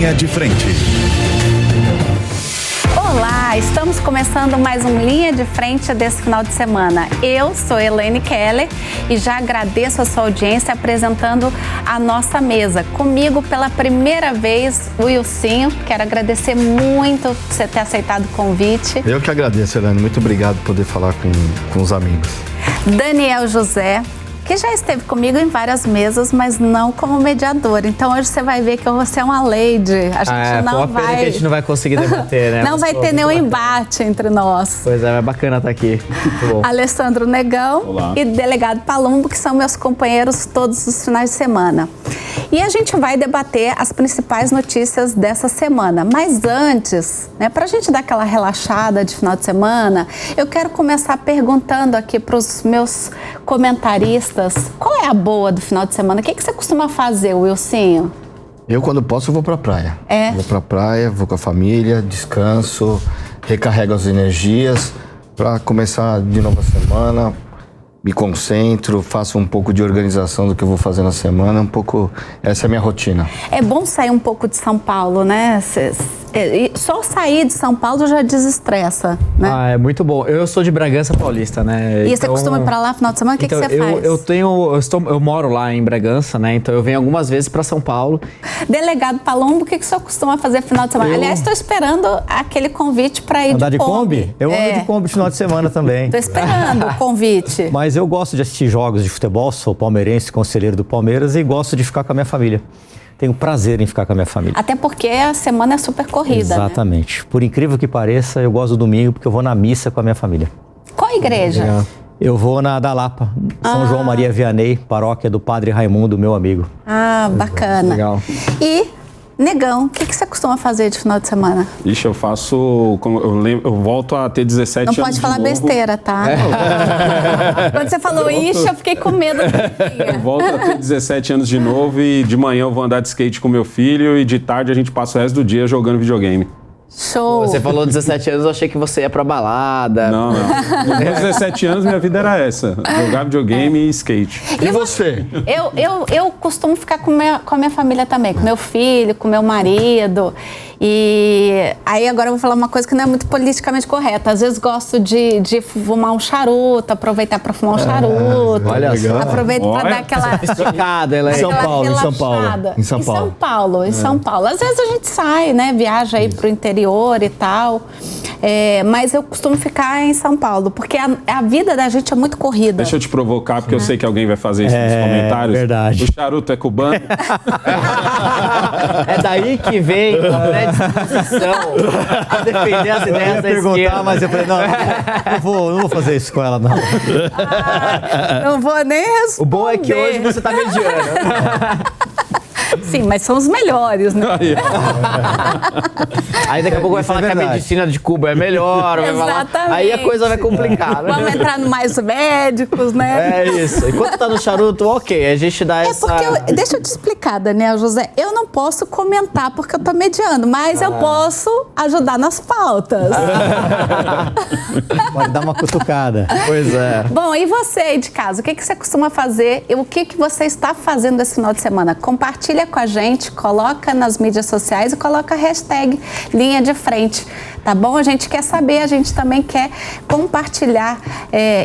Linha de Frente. Olá, estamos começando mais um Linha de Frente desse final de semana. Eu sou Elaine Keller e já agradeço a sua audiência apresentando a nossa mesa. Comigo pela primeira vez, o Wilsinho. Quero agradecer muito por você ter aceitado o convite. Eu que agradeço, Elaine. Muito obrigado por poder falar com os amigos. Daniel José, que já esteve comigo em várias mesas, mas não como mediador. Então hoje você vai ver que eu vou ser uma lady. A gente não vai... que a gente não vai conseguir debater, né? Não vai ter nenhum embate entre nós. Pois é, é bacana estar aqui. Muito bom. Alessandro Negão. Olá. E Delegado Palumbo, que são meus companheiros todos os finais de semana. E a gente vai debater as principais notícias dessa semana. Mas antes, né, para a gente dar aquela relaxada de final de semana, eu quero começar perguntando aqui para os meus comentaristas, qual é a boa do final de semana? O que você costuma fazer, Wilsinho? Eu, quando posso, vou pra praia. É? Vou pra praia, vou com a família, descanso, recarrego as energias para começar de novo a semana. Me concentro, faço um pouco de organização do que eu vou fazer na semana, essa é a minha rotina. É bom sair um pouco de São Paulo, né? Só sair de São Paulo já desestressa, né? É muito bom. Eu sou de Bragança Paulista, né? E você costuma ir pra lá no final de semana? O que você faz? Eu moro lá em Bragança, né? Então eu venho algumas vezes para São Paulo. Delegado Palumbo, o que o senhor costuma fazer no final de semana? Aliás, estou esperando aquele convite para ir andar de Kombi? Eu ando de Kombi no final de semana também. Estou esperando o convite. Mas eu gosto de assistir jogos de futebol, sou palmeirense, conselheiro do Palmeiras e gosto de ficar com a minha família. Tenho prazer em ficar com a minha família. Até porque a semana é super corrida, exatamente. Né? Por incrível que pareça, eu gosto do domingo porque eu vou na missa com a minha família. Qual igreja? Eu vou na da Lapa, São João Maria Vianney, paróquia do Padre Raimundo, meu amigo. Ah, bacana. Legal. E, Negão, o que você costuma fazer de final de semana? Ixi, eu faço... Eu volto a ter 17 anos. Não pode falar besteira, tá? Quando você falou ixi, eu fiquei com medo. Eu volto a ter 17 anos de novo e de manhã eu vou andar de skate com meu filho e de tarde a gente passa o resto do dia jogando videogame. Show! Você falou 17 anos, eu achei que você ia pra balada. Não. Nos meus 17 anos, minha vida era essa. Jogar videogame e skate. E você? Eu costumo ficar com a minha família também, com meu filho, com meu marido. E aí agora eu vou falar uma coisa que não é muito politicamente correta. Às vezes gosto de fumar um charuto, aproveitar para fumar um charuto. Olha só. Aproveito para dar aquela... Esticada, ela é. Em São Paulo. Em São Paulo. Às vezes a gente sai, né? Viaja aí pro interior e tal. Mas eu costumo ficar em São Paulo, porque a vida da gente é muito corrida. Deixa eu te provocar, porque eu sei que alguém vai fazer isso nos comentários. Verdade. O charuto é cubano? É daí que vem a predisposição a defender as ideias da esquerda. Mas eu falei, não vou fazer isso com ela, não. Não vou nem responder. O bom é que hoje você tá mediano. Sim, mas são os melhores, né? Aí daqui a pouco vai falar que a medicina de Cuba é melhor. Exatamente. Aí a coisa vai complicar, né? Vamos entrar no mais médicos, né? É isso. Enquanto tá no charuto, ok, a gente dá essa... Porque deixa eu te explicar, Daniel José, eu não posso comentar porque eu tô mediando, mas eu posso ajudar nas pautas. Pode dar uma cutucada. Pois é. Bom, e você aí de casa, o que você costuma fazer e o que você está fazendo esse final de semana? Compartilha com a gente, coloca nas mídias sociais e coloca a hashtag Linha de Frente, tá bom? A gente quer saber, a gente também quer compartilhar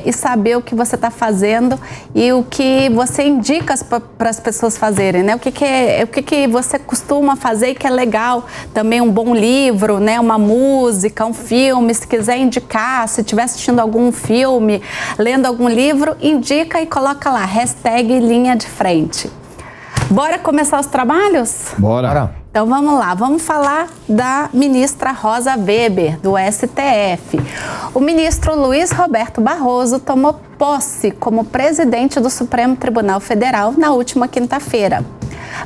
e saber o que você está fazendo e o que você indica para as pessoas fazerem, né? O que você costuma fazer e que é legal, também um bom livro, né? Uma música, um filme, se quiser indicar, se estiver assistindo algum filme, lendo algum livro, indica e coloca lá, hashtag Linha de Frente. Bora começar os trabalhos? Bora. Então vamos lá, vamos falar da ministra Rosa Weber, do STF. O ministro Luiz Roberto Barroso tomou posse como presidente do Supremo Tribunal Federal na última quinta-feira.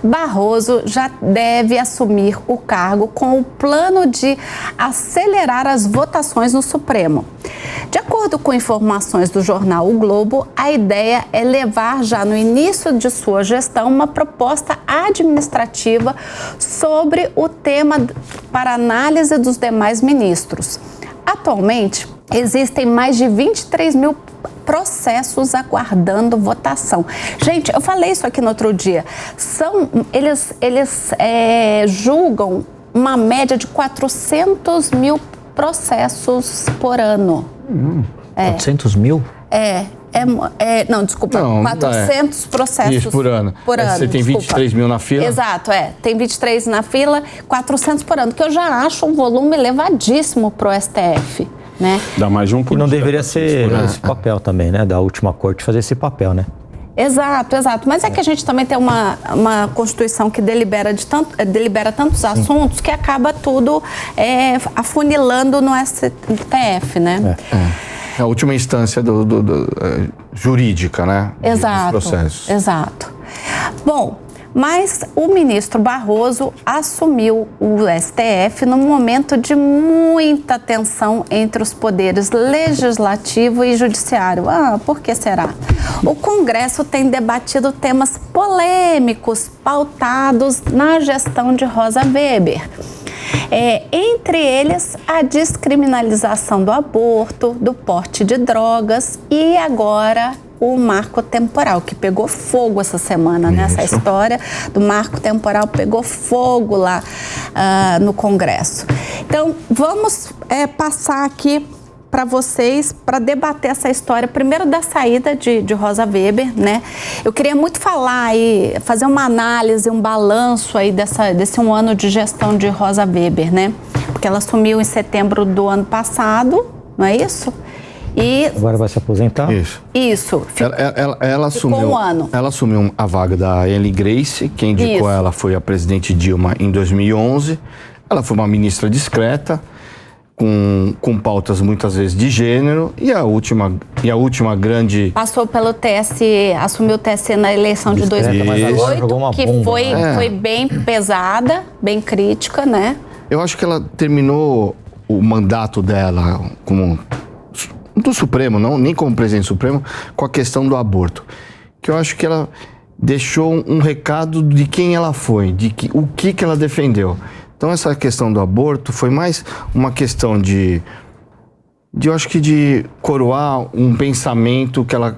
Barroso já deve assumir o cargo com o plano de acelerar as votações no Supremo. De acordo com informações do jornal O Globo, a ideia é levar já no início de sua gestão uma proposta administrativa sobre o tema para análise dos demais ministros. Atualmente, existem mais de 23 mil processos aguardando votação. Gente, eu falei isso aqui no outro dia. Eles julgam uma média de 400 mil processos por ano. 400 mil? Não, desculpa, 400 processos isso, por ano. Você tem 23 mil na fila? Exato, tem 23 na fila, 400 por ano, que eu já acho um volume elevadíssimo para o STF, né? Dá mais de um por E não dia. deveria ser esse papel também, né? Da última corte fazer esse papel, né? Exato. Mas é que a gente também tem uma Constituição que delibera tantos assuntos que acaba tudo afunilando no STF, né? É a última instância jurídica, né? Exato. Dos processos. Exato. Bom, mas o ministro Barroso assumiu o STF num momento de muita tensão entre os poderes legislativo e judiciário. Por que será? O Congresso tem debatido temas polêmicos pautados na gestão de Rosa Weber. Entre eles, a descriminalização do aborto, do porte de drogas e agora o marco temporal, que pegou fogo essa semana, né? Essa história do marco temporal pegou fogo lá no Congresso. Então, vamos passar aqui para vocês, para debater essa história, primeiro da saída de Rosa Weber, né? Eu queria muito falar e fazer uma análise, um balanço aí desse um ano de gestão de Rosa Weber, né? Porque ela assumiu em setembro do ano passado, não é isso? E agora vai se aposentar? Isso. Ela assumiu um ano. Ela assumiu a vaga da Ellen Grace, quem indicou ela foi a presidente Dilma em 2011. Ela foi uma ministra discreta, com pautas muitas vezes de gênero, e a última grande... Passou pelo TSE, assumiu o TSE na eleição de 2018, que foi bem pesada, bem crítica, né? Eu acho que ela terminou o mandato dela como do Supremo, nem como presidente do Supremo, com a questão do aborto. Que eu acho que ela deixou um recado de quem ela foi, o que ela defendeu. Então, essa questão do aborto foi mais uma questão eu acho que de coroar um pensamento que ela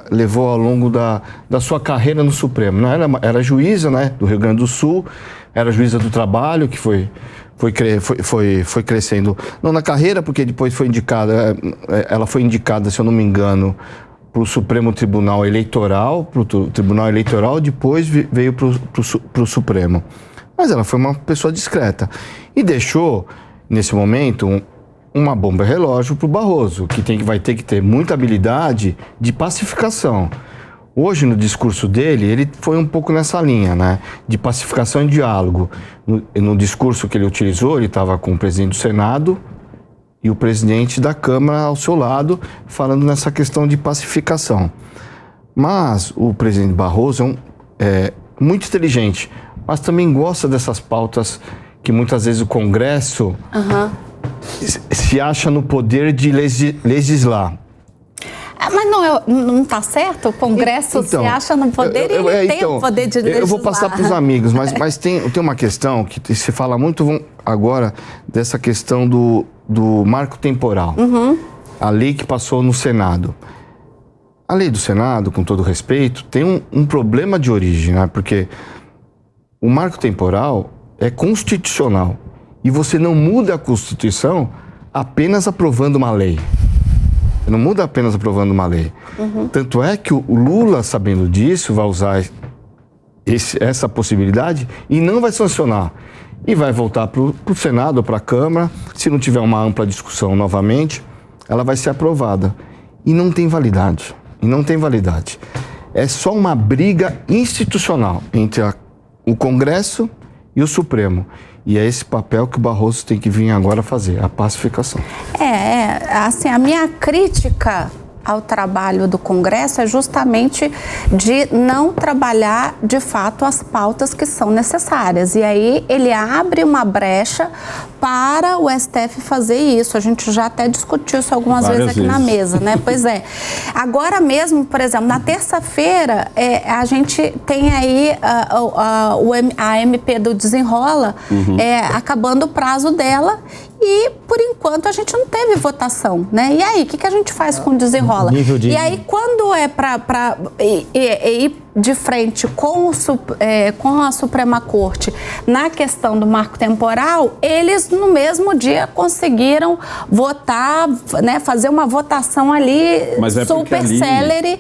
levou ao longo da sua carreira no Supremo. Não era juíza, né, do Rio Grande do Sul, era juíza do trabalho, que foi crescendo. Não na carreira, porque depois ela foi indicada, se eu não me engano, para o Supremo Tribunal Eleitoral, depois veio para o Supremo. Mas ela foi uma pessoa discreta e deixou, nesse momento, uma bomba relógio para o Barroso, que vai ter que ter muita habilidade de pacificação. Hoje, no discurso dele, ele foi um pouco nessa linha, né? De pacificação e diálogo. No discurso que ele utilizou, ele estava com o presidente do Senado e o presidente da Câmara ao seu lado, falando nessa questão de pacificação. Mas o presidente Barroso é muito inteligente, mas também gosta dessas pautas que muitas vezes o Congresso se acha no poder de legislar. Mas não está certo? O Congresso se acha no poder e ele tem o poder de legislar. Eu vou passar para os amigos, mas tem uma questão que se fala muito agora dessa questão do marco temporal. A lei que passou no Senado. A lei do Senado, com todo respeito, tem um problema de origem, né? Porque o marco temporal é constitucional e você não muda a Constituição apenas aprovando uma lei. Você não muda apenas aprovando uma lei. Tanto é que o Lula, sabendo disso, vai usar essa possibilidade e não vai sancionar. E vai voltar para o Senado ou para a Câmara. Se não tiver uma ampla discussão novamente, ela vai ser aprovada. E não tem validade. É só uma briga institucional entre o Congresso e o Supremo. E é esse papel que o Barroso tem que vir agora fazer, a pacificação. Assim, a minha crítica ao trabalho do Congresso é justamente de não trabalhar, de fato, as pautas que são necessárias. E aí ele abre uma brecha para o STF fazer isso. A gente já até discutiu isso algumas vezes aqui na mesa, né? Pois é. Agora mesmo, por exemplo, na terça-feira, a gente tem aí a MP do Desenrola acabando o prazo dela. E, por enquanto, a gente não teve votação, né? E aí, o que a gente faz com o Desenrola? rola. nível de... E aí, quando é para ir de frente com a Suprema Corte na questão do marco temporal, eles no mesmo dia conseguiram votar, né, fazer uma votação ali super célere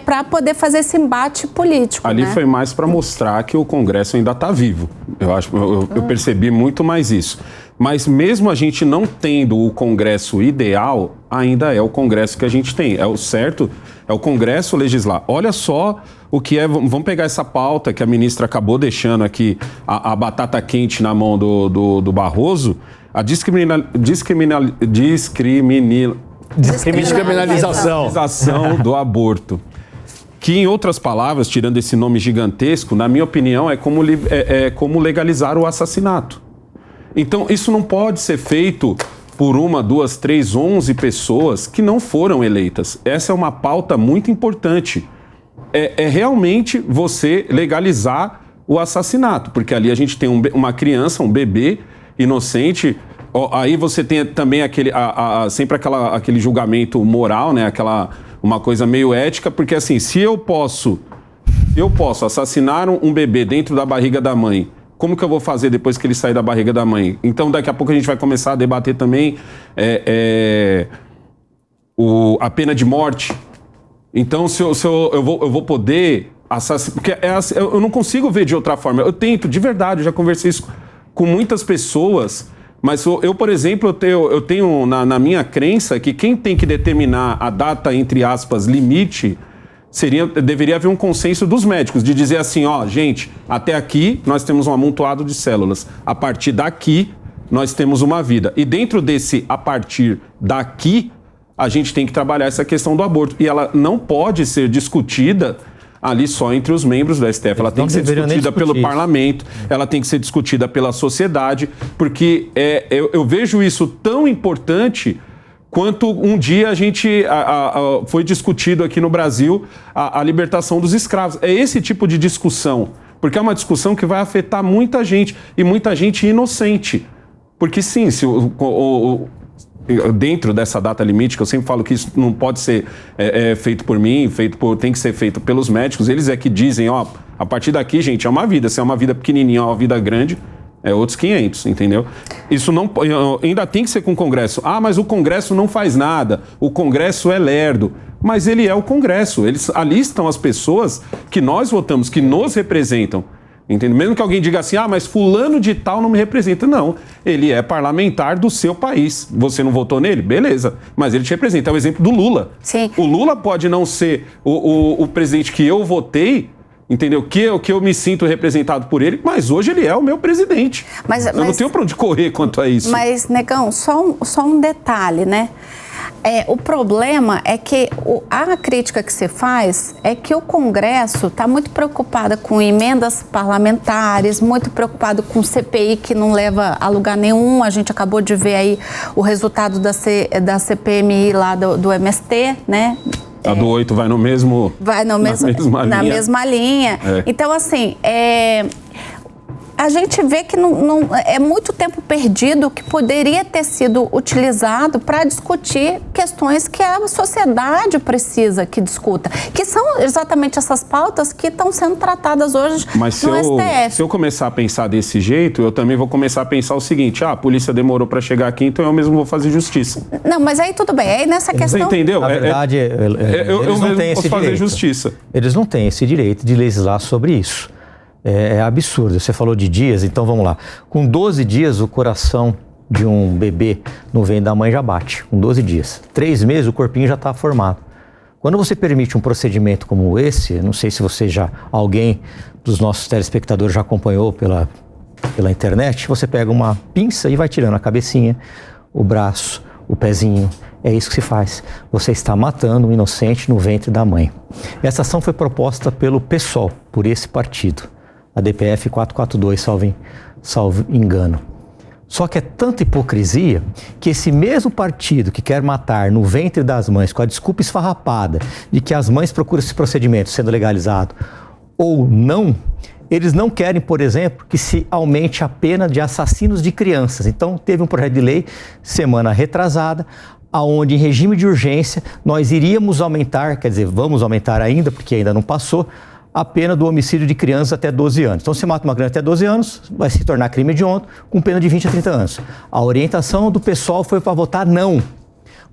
para poder fazer esse embate político. Ali, né? foi mais para mostrar que o Congresso ainda está vivo. Eu percebi muito mais isso. Mas mesmo a gente não tendo o Congresso ideal, ainda é o Congresso que a gente tem. É o certo, é o Congresso legislar. Olha só o que é... Vamos pegar essa pauta que a ministra acabou deixando aqui, a batata quente na mão do Barroso, a descriminalização do aborto. Que, em outras palavras, tirando esse nome gigantesco, na minha opinião, é como legalizar o assassinato. Então, isso não pode ser feito por 1, 2, 3, 11 pessoas que não foram eleitas. Essa é uma pauta muito importante. É realmente você legalizar o assassinato, porque ali a gente tem uma criança, um bebê inocente. Aí você tem também sempre aquele julgamento moral, né? Uma coisa meio ética, porque assim, se eu posso assassinar um bebê dentro da barriga da mãe, como que eu vou fazer depois que ele sair da barriga da mãe? Então, daqui a pouco a gente vai começar a debater também a pena de morte. Então, se eu vou poder assassinar... Porque eu não consigo ver de outra forma. Eu tento, de verdade, eu já conversei isso com muitas pessoas, mas eu, por exemplo, eu tenho na minha crença que quem tem que determinar a data, entre aspas, limite... deveria haver um consenso dos médicos, de dizer assim, gente, até aqui nós temos um amontoado de células, a partir daqui nós temos uma vida. E dentro desse a partir daqui, a gente tem que trabalhar essa questão do aborto. E ela não pode ser discutida ali só entre os membros do STF. Ela tem que ser discutida pelo parlamento, ela tem que ser discutida pela sociedade, porque eu vejo isso tão importante... quanto um dia foi discutido aqui no Brasil a libertação dos escravos. É esse tipo de discussão, porque é uma discussão que vai afetar muita gente, e muita gente inocente. Porque sim, dentro dessa data limite, que eu sempre falo que isso não pode ser feito por mim, tem que ser feito pelos médicos, eles é que dizem, a partir daqui, gente, é uma vida, se é uma vida pequenininha ou uma vida grande... é outros 500, entendeu? Isso não ainda tem que ser com o Congresso. Mas o Congresso não faz nada. O Congresso é lerdo. Mas ele é o Congresso. Ali estão as pessoas que nós votamos, que nos representam. Entendeu? Mesmo que alguém diga assim, mas fulano de tal não me representa. Não, ele é parlamentar do seu país. Você não votou nele? Beleza. Mas ele te representa. É o exemplo do Lula. Sim. O Lula pode não ser o presidente que eu votei, entendeu? Que eu me sinto representado por ele, mas hoje ele é o meu presidente. Eu não tenho para onde correr quanto a isso. Mas, Negão, só um detalhe, né? O problema é que a crítica que você faz é que o Congresso está muito preocupado com emendas parlamentares, muito preocupado com CPI que não leva a lugar nenhum. A gente acabou de ver aí o resultado da CPMI lá do MST, né? A do 8 vai no mesmo... na mesma linha. Então, assim, a gente vê que não é muito tempo perdido que poderia ter sido utilizado para discutir questões que a sociedade precisa que discuta, que são exatamente essas pautas que estão sendo tratadas hoje no STF. Se eu começar a pensar desse jeito, eu também vou começar a pensar o seguinte, a polícia demorou para chegar aqui, então eu mesmo vou fazer justiça. Não, mas aí tudo bem, aí nessa questão... Você entendeu? Na verdade, eu não mesmo posso fazer justiça. Eles não têm esse direito de legislar sobre isso. É absurdo. Você falou de dias, então vamos lá. Com 12 dias, o coração de um bebê no ventre da mãe já bate. Com 12 dias. 3 meses, o corpinho já está formado. Quando você permite um procedimento como esse, não sei se alguém dos nossos telespectadores já acompanhou pela internet, você pega uma pinça e vai tirando a cabecinha, o braço, o pezinho. É isso que se faz. Você está matando um inocente no ventre da mãe. Essa ação foi proposta pelo PSOL, por esse partido. A DPF 442, salvo engano. Só que é tanta hipocrisia que esse mesmo partido que quer matar no ventre das mães, com a desculpa esfarrapada de que as mães procuram esse procedimento sendo legalizado ou não, eles não querem, por exemplo, que se aumente a pena de assassinos de crianças. Então, teve um projeto de lei, semana retrasada, aonde em regime de urgência nós iríamos aumentar, quer dizer, vamos aumentar ainda, porque ainda não passou, a pena do homicídio de crianças até 12 anos. Então, se mata uma criança até 12 anos, vai se tornar crime hediondo, com pena de 20 a 30 anos. A orientação do pessoal foi para votar não.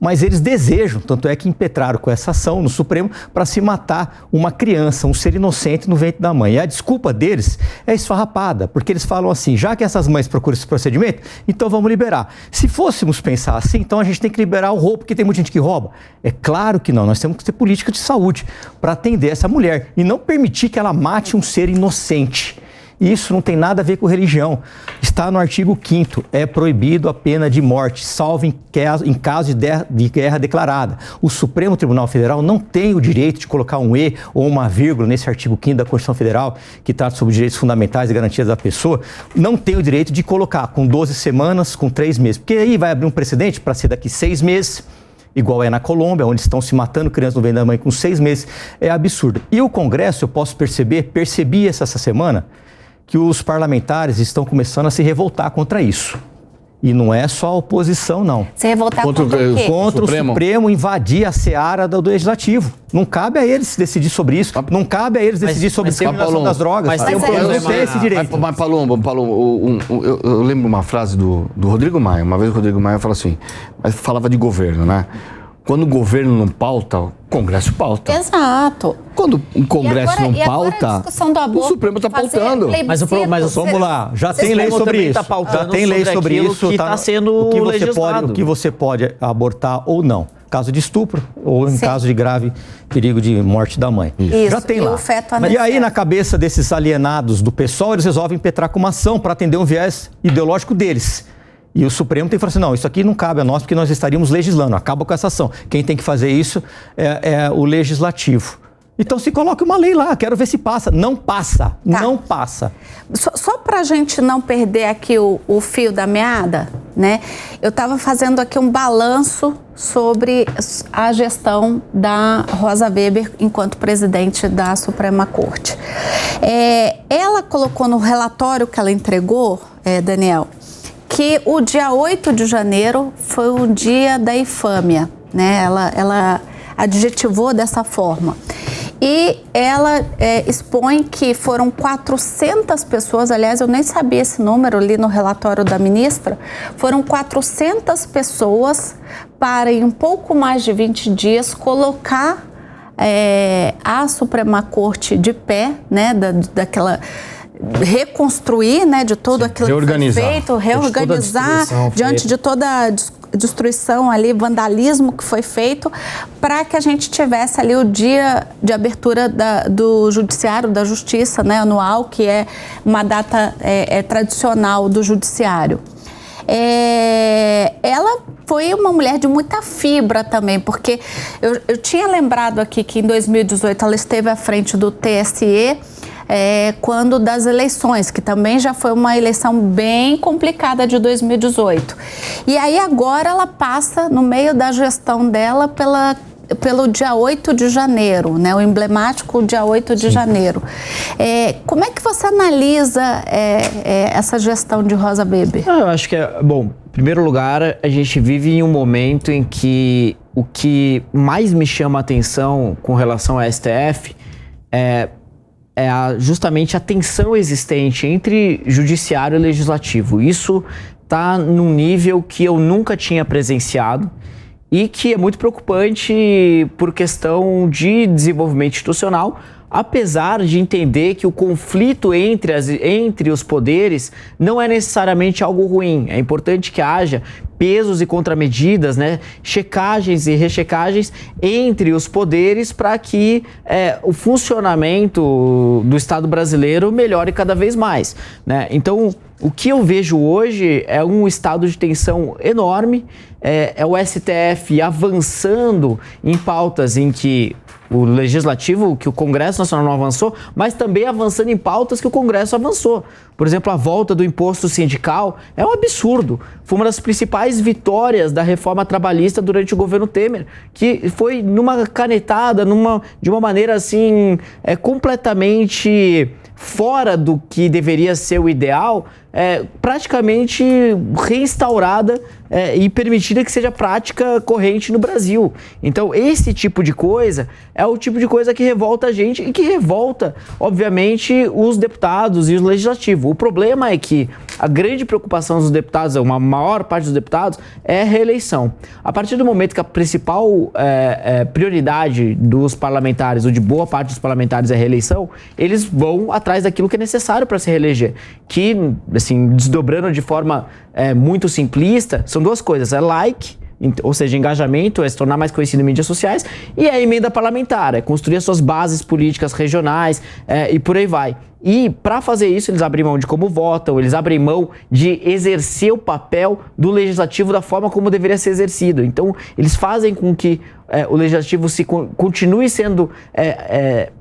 Mas eles desejam, tanto é que impetraram com essa ação no Supremo para se matar uma criança, um ser inocente no ventre da mãe. E a desculpa deles é esfarrapada, porque eles falam assim, já que essas mães procuram esse procedimento, então vamos liberar. Se fôssemos pensar assim, então a gente tem que liberar o roubo, porque tem muita gente que rouba. É claro que não, nós temos que ter política de saúde para atender essa mulher e não permitir que ela mate um ser inocente. Isso não tem nada a ver com religião. Está no artigo 5º, é proibido a pena de morte, salvo em caso de guerra declarada. O Supremo Tribunal Federal não tem o direito de colocar um E ou uma vírgula nesse artigo 5º da Constituição Federal, que trata sobre direitos fundamentais e garantias da pessoa, não tem o direito de colocar com 12 semanas, com 3 meses, porque aí vai abrir um precedente para ser daqui 6 meses, igual é na Colômbia, onde estão se matando crianças no ventre da mãe com 6 meses, é absurdo. E o Congresso, eu posso percebi essa semana, que os parlamentares estão começando a se revoltar contra isso. E não é só a oposição, não. Se revoltar contra o quê? Contra o Supremo invadir a seara do Legislativo. Não cabe a eles decidir sobre isso. Não cabe a eles decidir sobre a discriminação das drogas. Mas tem um problema. Eles não têm esse direito. Mas Palombo, eu lembro uma frase do Rodrigo Maia. Uma vez o Rodrigo Maia falou assim, mas falava de governo, né? Quando o governo não pauta, o Congresso pauta. Exato. Quando o Congresso não pauta, o Supremo está pautando. Mas vamos lá, já tem lei sobre isso. Já tem lei sobre isso. Que está sendo legislado. O que você pode abortar ou não. Caso de estupro ou em caso de grave perigo de morte da mãe. Isso. Já tem lá. O feto E aí, na cabeça desses alienados do PSOL, eles resolvem impetrar com uma ação para atender um viés ideológico deles. E o Supremo tem que falar assim, não, isso aqui não cabe a nós porque nós estaríamos legislando, acaba com essa ação. Quem tem que fazer isso é o Legislativo. Então se coloca uma lei lá, quero ver se passa. Não passa, não passa. Só para a gente não perder aqui o fio da meada, né? Eu estava fazendo aqui um balanço sobre a gestão da Rosa Weber enquanto presidente da Suprema Corte. Ela colocou no relatório que ela entregou, Daniel, que o dia 8 de janeiro foi o dia da infâmia, né? Ela adjetivou dessa forma. E ela expõe que foram 400 pessoas, aliás, eu nem sabia esse número ali no relatório da ministra, foram 400 pessoas para, em um pouco mais de 20 dias, colocar a Suprema Corte de pé, né, daquela... reconstruir, né, de tudo aquilo que foi feito, reorganizar diante de toda a destruição ali, vandalismo que foi feito, para que a gente tivesse ali o dia de abertura do Judiciário, da Justiça, né, anual, que é uma data tradicional do Judiciário. Ela foi uma mulher de muita fibra também, porque eu tinha lembrado aqui que em 2018 ela esteve à frente do TSE, quando das eleições, que também já foi uma eleição bem complicada de 2018. E aí agora ela passa, no meio da gestão dela, pelo dia 8 de janeiro, né? O emblemático dia 8 de janeiro. Como é que você analisa essa gestão de Rosa Weber? Eu acho que bom, em primeiro lugar, a gente vive em um momento em que o que mais me chama a atenção com relação ao STF é justamente a tensão existente entre judiciário e legislativo. Isso está num nível que eu nunca tinha presenciado e que é muito preocupante por questão de desenvolvimento institucional, apesar de entender que o conflito entre os poderes não é necessariamente algo ruim. É importante que haja pesos e contramedidas, né? Checagens e rechecagens entre os poderes para que o funcionamento do Estado brasileiro melhore cada vez mais, né? Então, o que eu vejo hoje é um estado de tensão enorme, é o STF avançando em pautas em que o Legislativo, que o Congresso Nacional não avançou, mas também avançando em pautas que o Congresso avançou. Por exemplo, a volta do imposto sindical é um absurdo. Foi uma das principais vitórias da reforma trabalhista durante o governo Temer, que foi numa canetada, de uma maneira assim, completamente fora do que deveria ser o ideal, praticamente reinstaurada e permitida que seja prática corrente no Brasil. Então, esse tipo de coisa é o tipo de coisa que revolta a gente e que revolta, obviamente, os deputados e o legislativo. O problema é que a grande preocupação dos deputados, uma maior parte dos deputados, é a reeleição. A partir do momento que a principal prioridade dos parlamentares, ou de boa parte dos parlamentares, é a reeleição, eles vão atrás daquilo que é necessário para se reeleger. Que, assim, desdobrando de forma muito simplista, são duas coisas: é like, ou seja, engajamento, é se tornar mais conhecido em mídias sociais, e a emenda parlamentar, é construir as suas bases políticas regionais e por aí vai. E para fazer isso, eles abrem mão de como votam, eles abrem mão de exercer o papel do legislativo da forma como deveria ser exercido. Então, eles fazem com que o legislativo continue sendo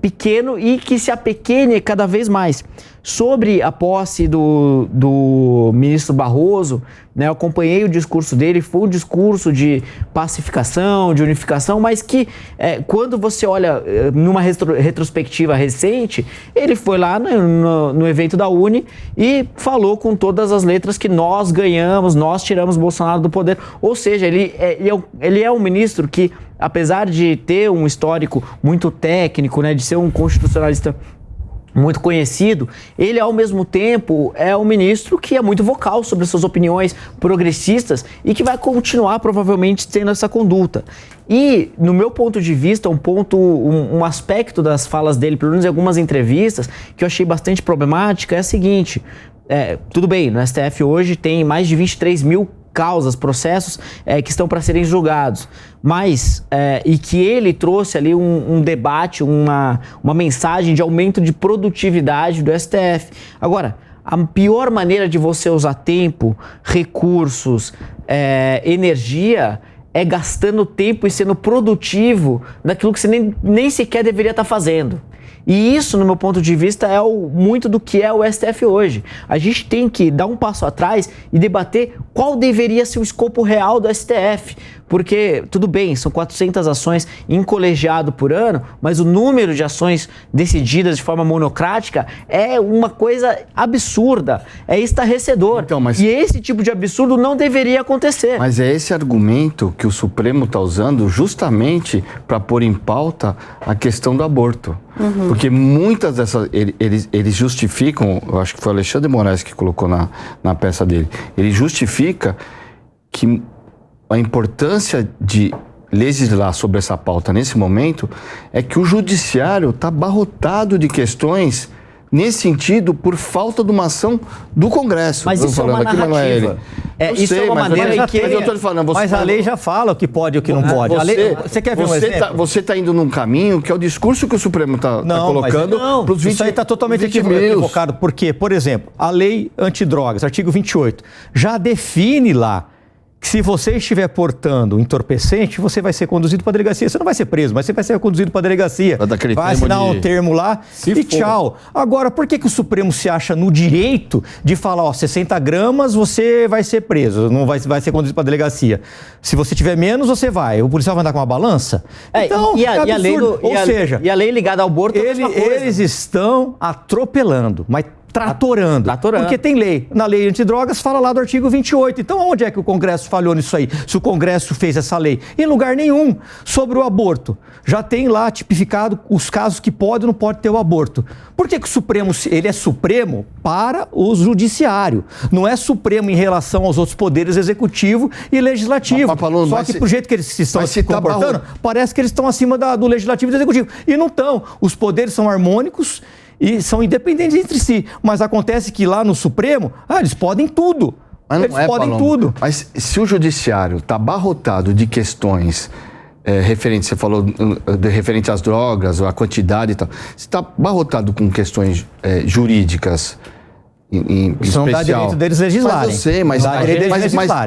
pequeno e que se apequene cada vez mais. Sobre a posse do ministro Barroso, né, eu acompanhei o discurso dele, foi um discurso de pacificação, de unificação, mas que quando você olha numa retrospectiva recente, ele foi lá no evento da Uni e falou com todas as letras que nós ganhamos, nós tiramos Bolsonaro do poder. Ou seja, ele é um ministro que, apesar de ter um histórico muito técnico, né, de ser um constitucionalista muito conhecido, ele ao mesmo tempo é um ministro que é muito vocal sobre suas opiniões progressistas e que vai continuar provavelmente tendo essa conduta. E, no meu ponto de vista, um aspecto das falas dele, pelo menos em algumas entrevistas, que eu achei bastante problemática, é a seguinte: tudo bem, no STF hoje tem mais de 23 mil causas, processos que estão para serem julgados, mas e que ele trouxe ali um debate, uma mensagem de aumento de produtividade do STF. Agora, a pior maneira de você usar tempo, recursos, energia é gastando tempo e sendo produtivo naquilo que você nem sequer deveria estar fazendo. E isso, no meu ponto de vista, é muito do que é o STF hoje. A gente tem que dar um passo atrás e debater qual deveria ser o escopo real do STF. Porque, tudo bem, são 400 ações em colegiado por ano, mas o número de ações decididas de forma monocrática é uma coisa absurda, é estarrecedor. Então, e esse tipo de absurdo não deveria acontecer. Mas é esse argumento que o Supremo está usando justamente para pôr em pauta a questão do aborto. Uhum. Porque muitas dessas... Eles justificam, eu acho que foi o Alexandre de Moraes que colocou na peça dele, ele justifica que a importância de legislar sobre essa pauta nesse momento é que o judiciário está abarrotado de questões nesse sentido por falta de uma ação do Congresso. Mas isso é uma narrativa. Isso é uma maneira que... Mas a lei já fala o que pode e o que não pode. Você quer ver um exemplo? Você está indo num caminho que é o discurso que o Supremo está colocando para os 20 Isso aí está totalmente equivocado. Porque, por exemplo, a lei antidrogas, artigo 28, já define lá que se você estiver portando entorpecente, você vai ser conduzido para a delegacia. Você não vai ser preso, mas você vai ser conduzido para a delegacia. Vai assinar um termo lá e tchau. Agora, por que o Supremo se acha no direito de falar, 60 gramas você vai ser preso, não vai ser conduzido para a delegacia? Se você tiver menos, você vai. O policial vai andar com uma balança? Então, e a lei ligada ao aborto é a mesma coisa. Eles estão atropelando, mas tratorando. Porque tem lei. Na lei antidrogas fala lá do artigo 28. Então, onde é que o Congresso falhou nisso aí? Se o Congresso fez essa lei? Em lugar nenhum. Sobre o aborto. Já tem lá tipificado os casos que pode ou não pode ter o aborto. Por que o Supremo, ele é Supremo para o Judiciário? Não é Supremo em relação aos outros poderes executivo e legislativo. Só que, pro jeito que eles estão se comportando, parece que eles estão acima do legislativo e do executivo. E não estão. Os poderes são harmônicos e são independentes entre si. Mas acontece que lá no Supremo, eles podem tudo. Eles podem tudo. Mas se o judiciário está abarrotado de questões referentes, você falou referente às drogas, ou a quantidade e tal, se está abarrotado com questões jurídicas isso não dá direito deles legislarem. Mas eu sei, mas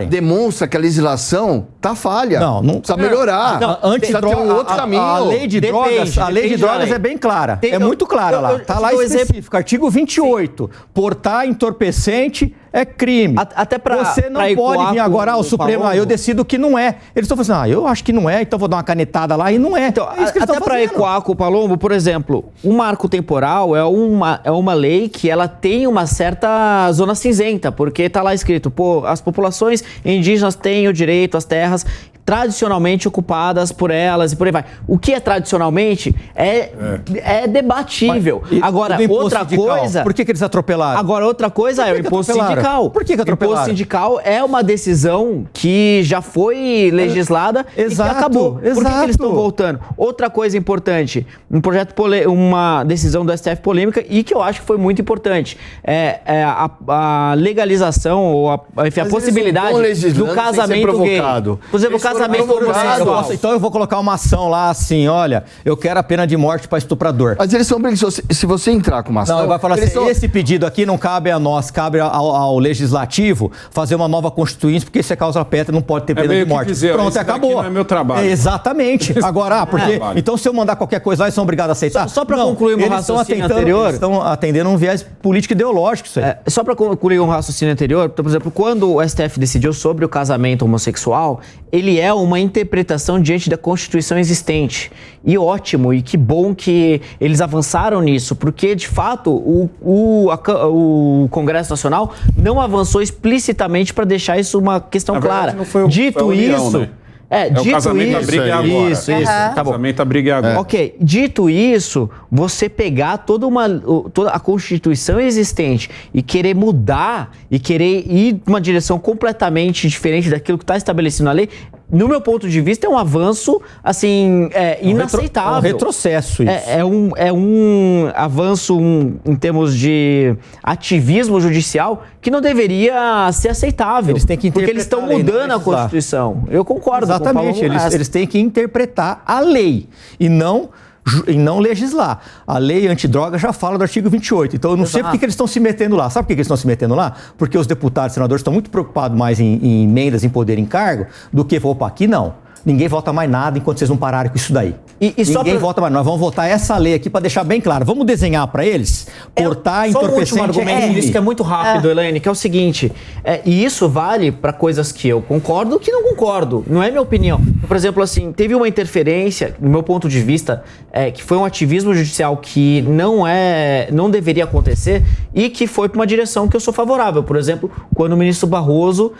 demonstra que a legislação está falha. Não precisa melhorar. Precisa ter um outro caminho. A lei de drogas é bem clara. É muito clara lá. Está lá específico. Artigo 28. Portar entorpecente é crime. Até pra, você não pra pode vir agora, o Supremo, eu decido que não é. Eles estão falando assim, eu acho que não é, então vou dar uma canetada lá e não é. Então, é isso que eles até para ecoar com o Palombo, por exemplo, o marco temporal é uma lei que ela tem uma certa zona cinzenta, porque está lá escrito, as populações indígenas têm o direito às terras tradicionalmente ocupadas por elas e por aí vai. O que é tradicionalmente é debatível. Agora, outra coisa... Por que eles atropelaram? Agora, outra coisa é o imposto sindical. Por que atropelaram? O imposto sindical é uma decisão que já foi legislada e que acabou. Por que eles estão voltando? Outra coisa importante, uma decisão do STF polêmica e que eu acho que foi muito importante, a legalização ou a possibilidade do casamento gay. Por exemplo, o casamento homossexual. Então eu vou colocar uma ação lá assim, olha, eu quero a pena de morte para estuprador. Mas eles são preguiçosos. Se você entrar com uma ação... Não, vai falar assim, esse pedido aqui não cabe a nós, cabe ao legislativo fazer uma nova constituinte, porque isso é causa perpétua, não pode ter pena de morte. Pronto, acabou. Não é meu trabalho. Exatamente. Agora, porque... Então se eu mandar qualquer coisa lá, eles são obrigados a aceitar? Só para concluir um raciocínio anterior... Eles estão atendendo um viés político ideológico isso aí. Só para concluir um raciocínio anterior, por exemplo, quando o STF decidiu sobre o casamento homossexual, ele é uma interpretação diante da Constituição existente. E ótimo, e que bom que eles avançaram nisso, porque, de fato, o Congresso Nacional não avançou explicitamente para deixar isso uma questão clara. Dito isso... Né? O casamento a briga é agora. Isso. Tá bom. O casamento a briga é agora. Ok. Dito isso, você pegar toda a Constituição existente e querer mudar e querer ir uma direção completamente diferente daquilo que está estabelecido na lei, no meu ponto de vista, é um avanço, assim, inaceitável. É um retrocesso isso. É um avanço em termos de ativismo judicial que não deveria ser aceitável. Eles têm que porque eles estão mudando a Constituição. Eu concordo. Exatamente. Eles têm que interpretar a lei e não legislar. A lei antidroga já fala do artigo 28. Então, eu não sei por que eles estão se metendo lá. Sabe por que eles estão se metendo lá? Porque os deputados e senadores estão muito preocupados mais em emendas, em poder, em cargo, do que, opa, aqui não. Ninguém vota mais nada enquanto vocês não pararem com isso daí. Ninguém vota mais. Nós vamos votar essa lei aqui para deixar bem claro. Vamos desenhar para eles, portar entorpecente. Só um último argumento disso que é muito rápido, Elaine, que é o seguinte, e isso vale para coisas que eu concordo e que não concordo. Não é minha opinião. Por exemplo, assim, teve uma interferência, no meu ponto de vista, que foi um ativismo judicial que não deveria acontecer e que foi para uma direção que eu sou favorável. Por exemplo, quando o ministro Barroso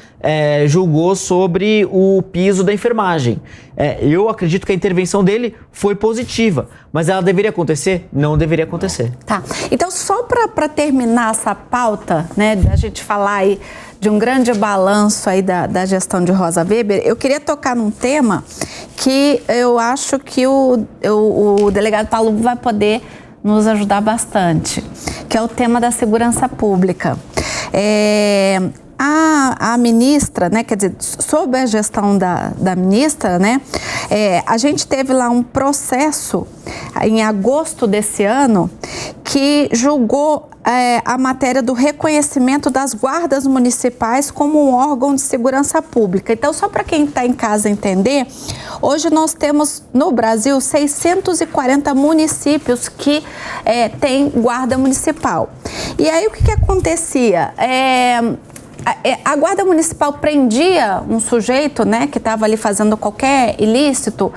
julgou sobre o piso da enfermagem. Eu acredito que a intervenção dele foi positiva, mas ela deveria acontecer? Não deveria acontecer. Tá. Então, só para terminar essa pauta, né, da gente falar aí de um grande balanço aí da gestão de Rosa Weber, eu queria tocar num tema que eu acho que o delegado Palumbo vai poder nos ajudar bastante, que é o tema da segurança pública. A ministra, né, quer dizer, sob a gestão da ministra, né, a gente teve lá um processo em agosto desse ano que julgou a matéria do reconhecimento das guardas municipais como um órgão de segurança pública. Então, só para quem está em casa entender, hoje nós temos no Brasil 640 municípios que têm guarda municipal. E aí o que acontecia? A Guarda Municipal prendia um sujeito, né, que estava ali fazendo qualquer ilícito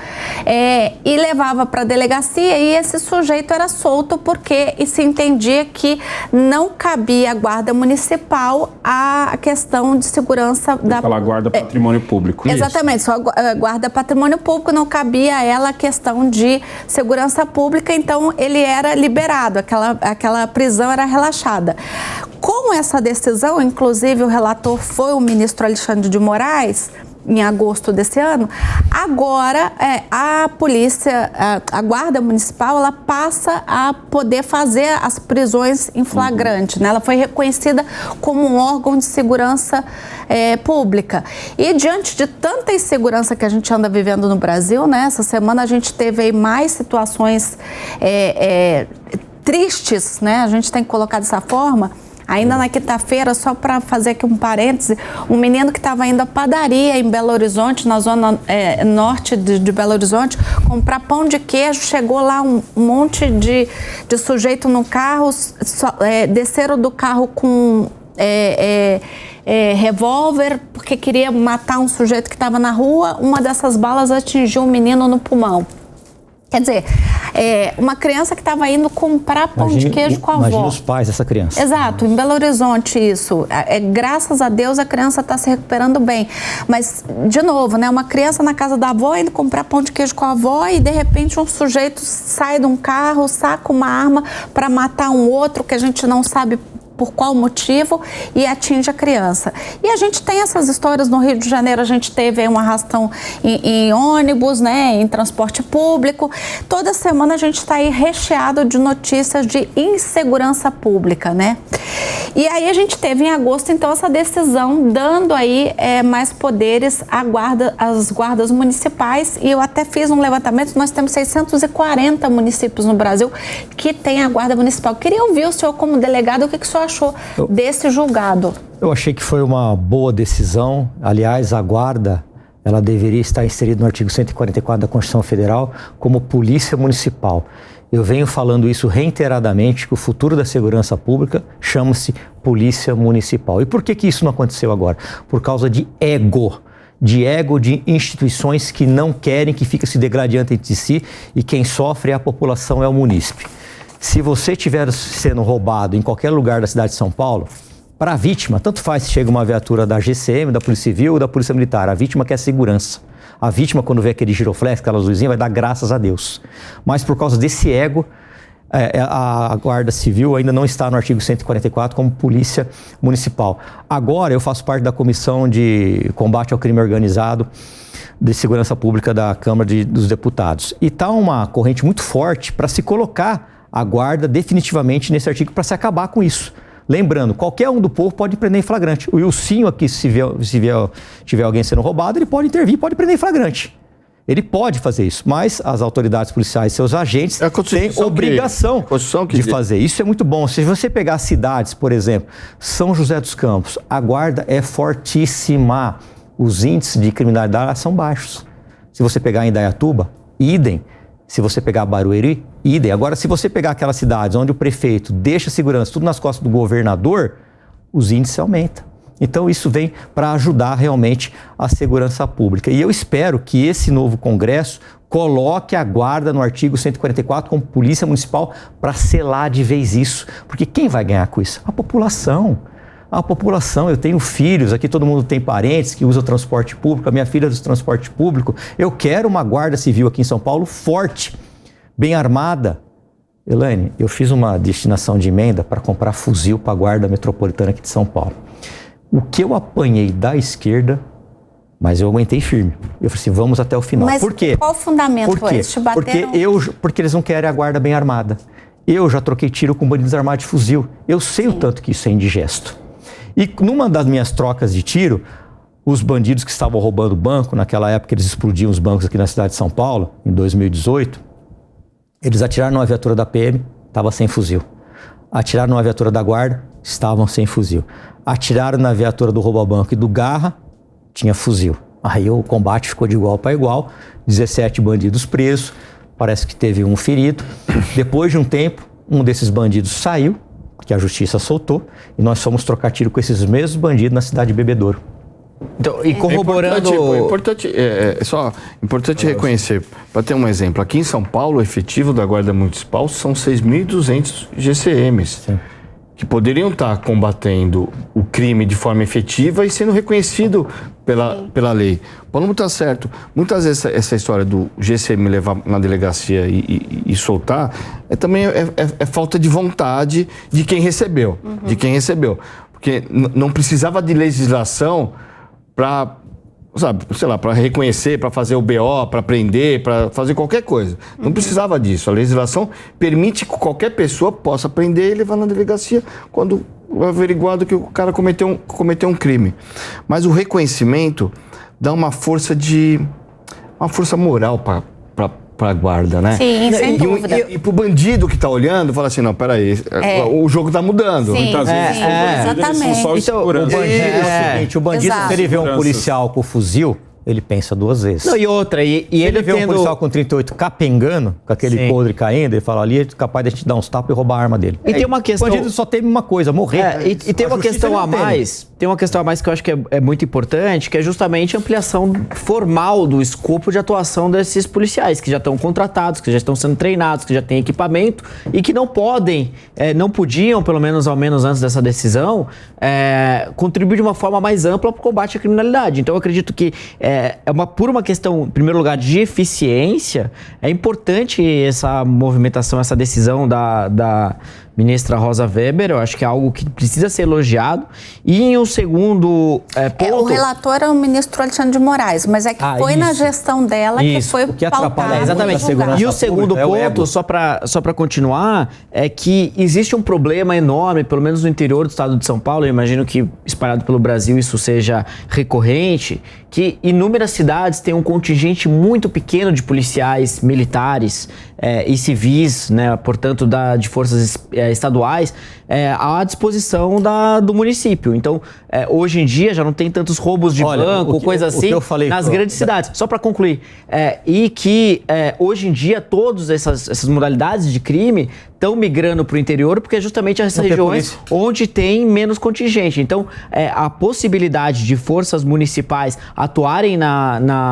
e levava para a delegacia e esse sujeito era solto porque se entendia que não cabia à Guarda Municipal a questão de segurança da... Falar guarda patrimônio público. Exatamente, só a Guarda Patrimônio Público não cabia a ela a questão de segurança pública, então ele era liberado, aquela prisão era relaxada. Com essa decisão, inclusive o relator foi o ministro Alexandre de Moraes, em agosto desse ano, agora a polícia, a Guarda Municipal, ela passa a poder fazer as prisões em flagrante, né? Ela foi reconhecida como um órgão de segurança pública. E diante de tanta insegurança que a gente anda vivendo no Brasil, né? Essa semana a gente teve aí mais situações tristes, né? A gente tem que colocar dessa forma. Ainda na quinta-feira, só para fazer aqui um parêntese, um menino que estava indo à padaria em Belo Horizonte, na zona norte de Belo Horizonte, comprar pão de queijo, chegou lá um monte de sujeito no carro, desceram do carro com revólver porque queria matar um sujeito que estava na rua. Uma dessas balas atingiu um menino no pulmão. Quer dizer, uma criança que estava indo comprar pão de queijo com a avó. Imagina os pais dessa criança. Exato, em Belo Horizonte isso. Graças a Deus a criança está se recuperando bem. Mas, de novo, né, uma criança na casa da avó indo comprar pão de queijo com a avó e, de repente, um sujeito sai de um carro, saca uma arma para matar um outro que a gente não sabe por qual motivo e atinge a criança. E a gente tem essas histórias no Rio de Janeiro, a gente teve aí um arrastão em ônibus, né, em transporte público. Toda semana a gente está aí recheado de notícias de insegurança pública, né? E aí a gente teve em agosto, então, essa decisão dando aí mais poderes às guardas municipais, e eu até fiz um levantamento, nós temos 640 municípios no Brasil que têm a guarda municipal. Queria ouvir o senhor como delegado, o que o senhor achou desse julgado? Eu achei que foi uma boa decisão. Aliás, a guarda, ela deveria estar inserida no artigo 144 da Constituição Federal como polícia municipal. Eu venho falando isso reiteradamente, que o futuro da segurança pública chama-se polícia municipal. E por que isso não aconteceu agora? Por causa de ego de instituições que não querem, que fica se degradando entre si, e quem sofre é a população, é o munícipe. Se você estiver sendo roubado em qualquer lugar da cidade de São Paulo, para a vítima, tanto faz se chega uma viatura da GCM, da Polícia Civil ou da Polícia Militar, a vítima quer segurança. A vítima, quando vê aquele giroflex, aquelas luzinhas, vai dar graças a Deus. Mas por causa desse ego, a Guarda Civil ainda não está no artigo 144 como polícia municipal. Agora eu faço parte da Comissão de Combate ao Crime Organizado de Segurança Pública da Câmara dos Deputados. E está uma corrente muito forte para se colocar a guarda definitivamente nesse artigo para se acabar com isso. Lembrando, qualquer um do povo pode prender em flagrante. O Ilcinho aqui, se tiver alguém sendo roubado, ele pode intervir, pode prender em flagrante. Ele pode fazer isso, mas as autoridades policiais, seus agentes, têm obrigação de fazer. Isso é muito bom. Se você pegar cidades, por exemplo, São José dos Campos, a guarda é fortíssima. Os índices de criminalidade são baixos. Se você pegar em Indaiatuba, idem. Se você pegar Barueri, idem. Agora, se você pegar aquelas cidades onde o prefeito deixa a segurança tudo nas costas do governador, os índices aumentam. Então, isso vem para ajudar realmente a segurança pública. E eu espero que esse novo Congresso coloque a guarda no artigo 144 como polícia municipal para selar de vez isso. Porque quem vai ganhar com isso? A população. A população, eu tenho filhos, aqui todo mundo tem parentes que usam transporte público, a minha filha usa transporte público. Eu quero uma guarda civil aqui em São Paulo forte, bem armada. Elaine, eu fiz uma destinação de emenda para comprar fuzil para a guarda metropolitana aqui de São Paulo. O que eu apanhei da esquerda, mas eu aguentei firme. Eu falei assim, vamos até o final. Mas por quê? Qual o fundamento por quê? Eles te bateram? Porque eles não querem a guarda bem armada. Eu já troquei tiro com bandidos armados de fuzil. Eu sei o tanto que isso é indigesto. E numa das minhas trocas de tiro, os bandidos que estavam roubando o banco, naquela época eles explodiam os bancos aqui na cidade de São Paulo, em 2018, eles atiraram numa viatura da PM, estava sem fuzil. Atiraram numa viatura da guarda, estavam sem fuzil. Atiraram na viatura do roubo-banco e do Garra, tinha fuzil. Aí o combate ficou de igual para igual, 17 bandidos presos, parece que teve um ferido. Depois de um tempo, um desses bandidos saiu, que a justiça soltou, e nós fomos trocar tiro com esses mesmos bandidos na cidade de Bebedouro. Então, e corroborando... Importante reconhecer, para ter um exemplo, aqui em São Paulo, o efetivo da Guarda Municipal são 6.200 GCMs, sim, que poderiam estar combatendo o crime de forma efetiva e sendo reconhecido pela lei. O Paulo está certo. Muitas vezes essa história do GCM levar na delegacia e soltar também é falta de vontade de quem recebeu. De quem recebeu. Porque não precisava de legislação para, sei lá, para reconhecer, para fazer o BO, para prender, para fazer qualquer coisa. Não precisava disso. A legislação permite que qualquer pessoa possa prender e levar na delegacia quando averiguado que o cara cometeu um crime. Mas o reconhecimento dá uma força moral para a guarda, né? Sim, sem dúvida. E pro bandido que tá olhando, fala assim, não, peraí, o jogo tá mudando. Sim, Muitas vezes exatamente. são só então, o bandido é o seguinte, o bandido, se ele vê um policial com fuzil, ele pensa 2 vezes. Não, e outra, e ele vê um policial com 38 capengando, com aquele podre caindo, ele fala, ali é capaz de a gente dar uns tapas e roubar a arma dele. E tem uma questão... O bandido só teme uma coisa, morrer. E tem uma questão a mais, que eu acho que é muito importante, que é justamente a ampliação formal do escopo de atuação desses policiais, que já estão contratados, que já estão sendo treinados, que já têm equipamento e que não podiam, pelo menos antes dessa decisão, contribuir de uma forma mais ampla para o combate à criminalidade. Então eu acredito que por uma questão, em primeiro lugar, de eficiência, é importante essa movimentação, essa decisão da ministra Rosa Weber. Eu acho que é algo que precisa ser elogiado. E em um segundo ponto... O relator é o ministro Alexandre de Moraes, mas é que foi na gestão dela que foi pautado. Exatamente. E o segundo ponto, só para continuar, é que existe um problema enorme, pelo menos no interior do estado de São Paulo, eu imagino que espalhado pelo Brasil isso seja recorrente, que inúmeras cidades têm um contingente muito pequeno de policiais militares e civis, né, portanto, de forças estaduais, à disposição do município. Então, hoje em dia já não tem tantos roubos de banco, coisa assim, nas grandes cidades. Só para concluir, e que hoje em dia todas essas modalidades de crime estão migrando para o interior, porque é justamente essas regiões onde tem menos contingente. Então, a possibilidade de forças municipais atuarem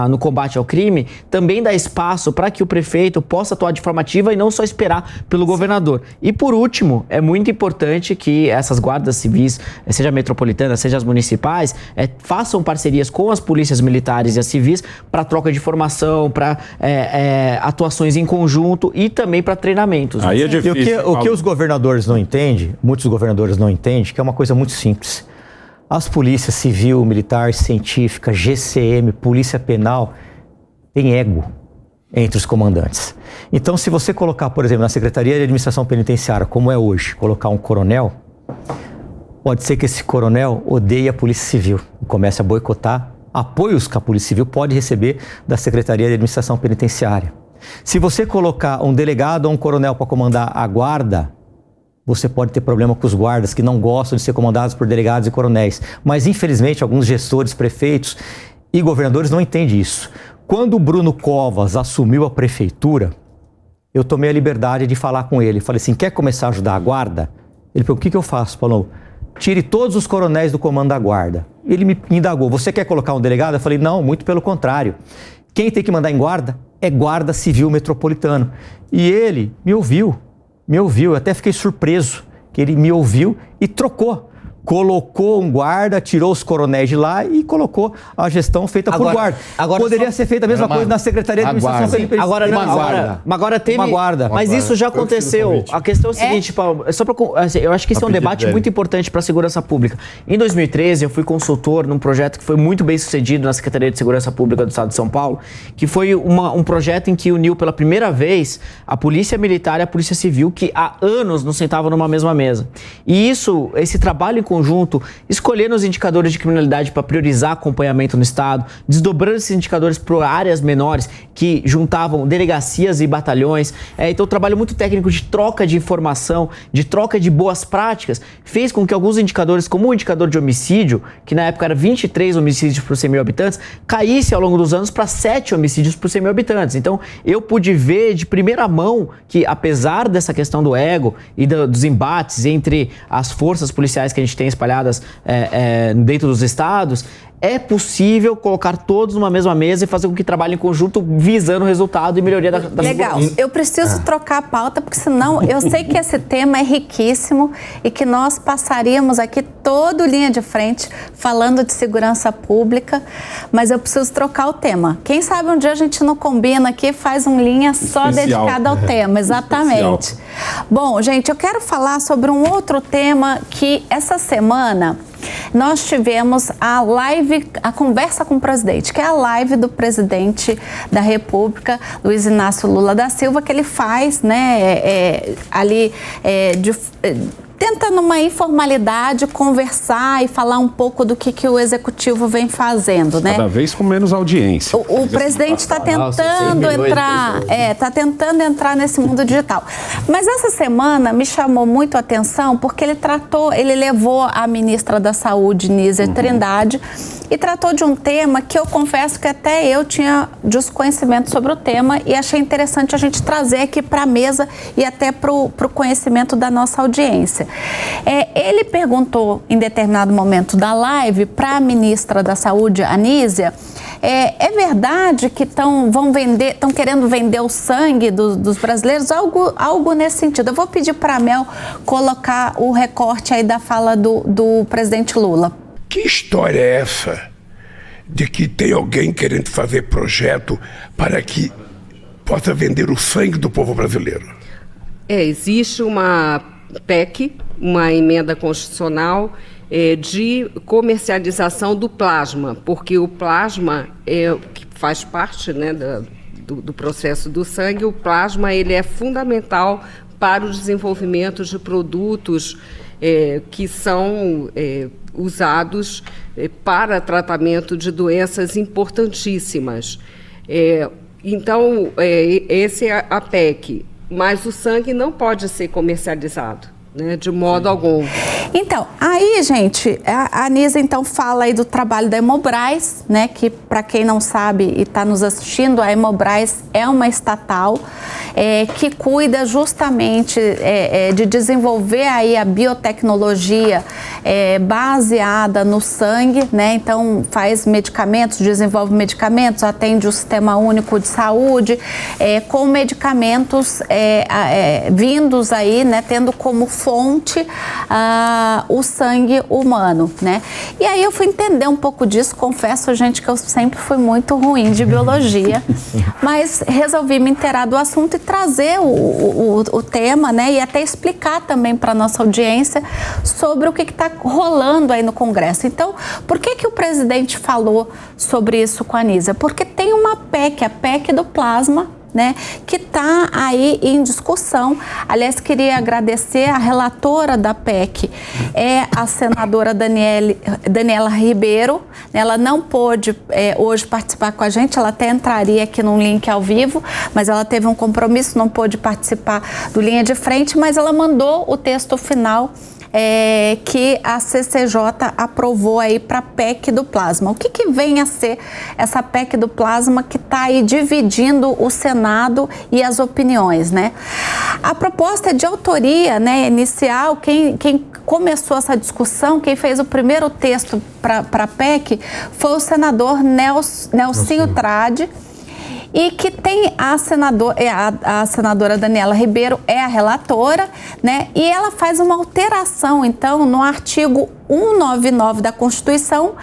no combate ao crime também dá espaço para que o prefeito possa atuar de forma ativa e não só esperar pelo governador. E por último, é muito importante que essas guardas civis, seja metropolitanas, seja as municipais, façam parcerias com as polícias militares e as civis para troca de informação, para atuações em conjunto e também para treinamentos. Aí é difícil. O que os governadores não entendem, muitos governadores não entendem, que é uma coisa muito simples. As polícias civil, militar, científica, GCM, polícia penal, tem ego entre os comandantes. Então, se você colocar, por exemplo, na Secretaria de Administração Penitenciária, como é hoje, colocar um coronel, pode ser que esse coronel odeie a Polícia Civil e comece a boicotar apoios que a Polícia Civil pode receber da Secretaria de Administração Penitenciária. Se você colocar um delegado ou um coronel para comandar a guarda, você pode ter problema com os guardas que não gostam de ser comandados por delegados e coronéis. Mas, infelizmente, alguns gestores, prefeitos e governadores não entendem isso. Quando o Bruno Covas assumiu a prefeitura, eu tomei a liberdade de falar com ele. Falei assim, quer começar a ajudar a guarda? Ele falou, o que eu faço? Falou, tire todos os coronéis do comando da guarda. Ele me indagou, você quer colocar um delegado? Eu falei, não, muito pelo contrário. Quem tem que mandar em guarda é guarda civil metropolitano. E ele me ouviu, eu até fiquei surpreso que ele me ouviu e trocou. Colocou um guarda, tirou os coronéis de lá e colocou a gestão feita por guarda. Poderia ser feita a mesma coisa na Secretaria de Administração Penitenciária. Agora teve uma guarda. Mas isso já aconteceu. A questão é o seguinte, Paulo, eu acho que esse é um debate muito importante para a segurança pública. Em 2013, eu fui consultor num projeto que foi muito bem sucedido na Secretaria de Segurança Pública do Estado de São Paulo, que foi um projeto em que uniu pela primeira vez a Polícia Militar e a Polícia Civil, que há anos não sentavam numa mesma mesa. E esse trabalho em conjunto, escolhendo os indicadores de criminalidade para priorizar acompanhamento no Estado, desdobrando esses indicadores para áreas menores que juntavam delegacias e batalhões. Então, o trabalho muito técnico de troca de informação, de troca de boas práticas, fez com que alguns indicadores, como o indicador de homicídio, que na época era 23 homicídios por 100 mil habitantes, caísse ao longo dos anos para 7 homicídios por 100 mil habitantes. Então, eu pude ver de primeira mão que, apesar dessa questão do ego e dos embates entre as forças policiais que a gente tem espalhadas dentro dos estados, é possível colocar todos numa mesma mesa e fazer com que trabalhem em conjunto visando o resultado e melhoria da Legal. Eu preciso trocar a pauta, porque senão eu sei que esse tema é riquíssimo e que nós passaríamos aqui todo linha de frente falando de segurança pública, mas eu preciso trocar o tema. Quem sabe um dia a gente não combina aqui, faz um linha só dedicada ao tema. Exatamente. Bom, gente, eu quero falar sobre um outro tema que essa semana nós tivemos a live, a conversa com o presidente, que é a live do presidente da República, Luiz Inácio Lula da Silva, que ele faz, né, tenta numa informalidade conversar e falar um pouco do que o executivo vem fazendo, né? Cada vez com menos audiência. O presidente está tentando entrar nesse mundo digital. Mas essa semana me chamou muito a atenção porque ele levou a ministra da Saúde, Nízia Trindade, e tratou de um tema que eu confesso que até eu tinha desconhecimento sobre o tema e achei interessante a gente trazer aqui para a mesa e até para o conhecimento da nossa audiência. Ele perguntou em determinado momento da live para a ministra da Saúde, a Nízia, é verdade que estão querendo vender o sangue dos brasileiros? Algo nesse sentido. Eu vou pedir para a Mel colocar o recorte aí da fala do presidente Lula. Que história é essa de que tem alguém querendo fazer projeto para que possa vender o sangue do povo brasileiro? Existe uma PEC, uma emenda constitucional de comercialização do plasma, porque o plasma que faz parte, né, do processo do sangue. O plasma ele é fundamental para o desenvolvimento de produtos que são usados para tratamento de doenças importantíssimas. Então, essa é a PEC, mas o sangue não pode ser comercializado, né, de modo algum. Então, aí, gente, a Nízia então fala aí do trabalho da Hemobras, né, que para quem não sabe e está nos assistindo, a Hemobras é uma estatal que cuida justamente de desenvolver aí a biotecnologia baseada no sangue, né, então faz medicamentos, desenvolve medicamentos, atende o Sistema Único de Saúde com medicamentos vindos aí, né, tendo como fonte o sangue humano, né? E aí eu fui entender um pouco disso, confesso, gente, que eu sempre fui muito ruim de biologia, mas resolvi me inteirar do assunto e trazer o tema, né? E até explicar também para a nossa audiência sobre o que está rolando aí no Congresso. Então, por que o presidente falou sobre isso com a Nízia? Porque tem uma PEC, a PEC do plasma, né, que está aí em discussão. Aliás, queria agradecer a relatora da PEC, a senadora Daniela Ribeiro. Ela não pôde hoje participar com a gente, ela até entraria aqui num link ao vivo, mas ela teve um compromisso, não pôde participar do Linha de Frente, mas ela mandou o texto final que a CCJ aprovou aí para a PEC do plasma. O que vem a ser essa PEC do plasma que está aí dividindo o Senado e as opiniões, né? A proposta é de autoria, né, inicial. Quem começou essa discussão, quem fez o primeiro texto para a PEC foi o senador Nelsinho Trade, e que tem a senadora Daniela Ribeiro é a relatora, né? E ela faz uma alteração, então, no artigo 199 da Constituição,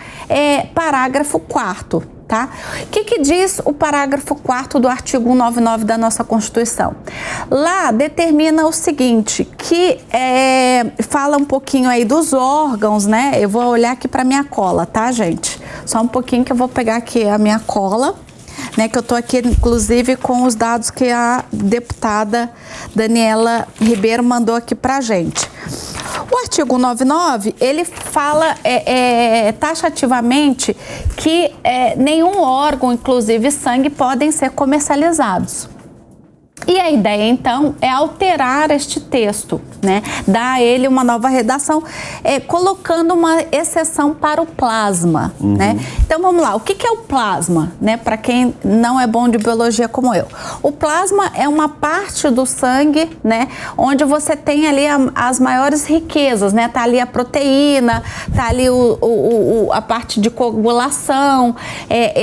parágrafo 4º, tá? O que diz o parágrafo 4º do artigo 199 da nossa Constituição? Lá determina o seguinte, que fala um pouquinho aí dos órgãos, né? Eu vou olhar aqui para minha cola, tá, gente? Só um pouquinho que eu vou pegar aqui a minha cola, né, que eu estou aqui, inclusive, com os dados que a deputada Daniela Ribeiro mandou aqui para a gente. O artigo 199, ele fala taxativamente que nenhum órgão, inclusive sangue, podem ser comercializados. E a ideia, então, é alterar este texto, né? Dar a ele uma nova redação, colocando uma exceção para o plasma, né? Então, vamos lá. O que é o plasma, né? Para quem não é bom de biologia como eu. O plasma é uma parte do sangue, né? Onde você tem ali as maiores riquezas, né? Tá ali a proteína, tá ali a parte de coagulação.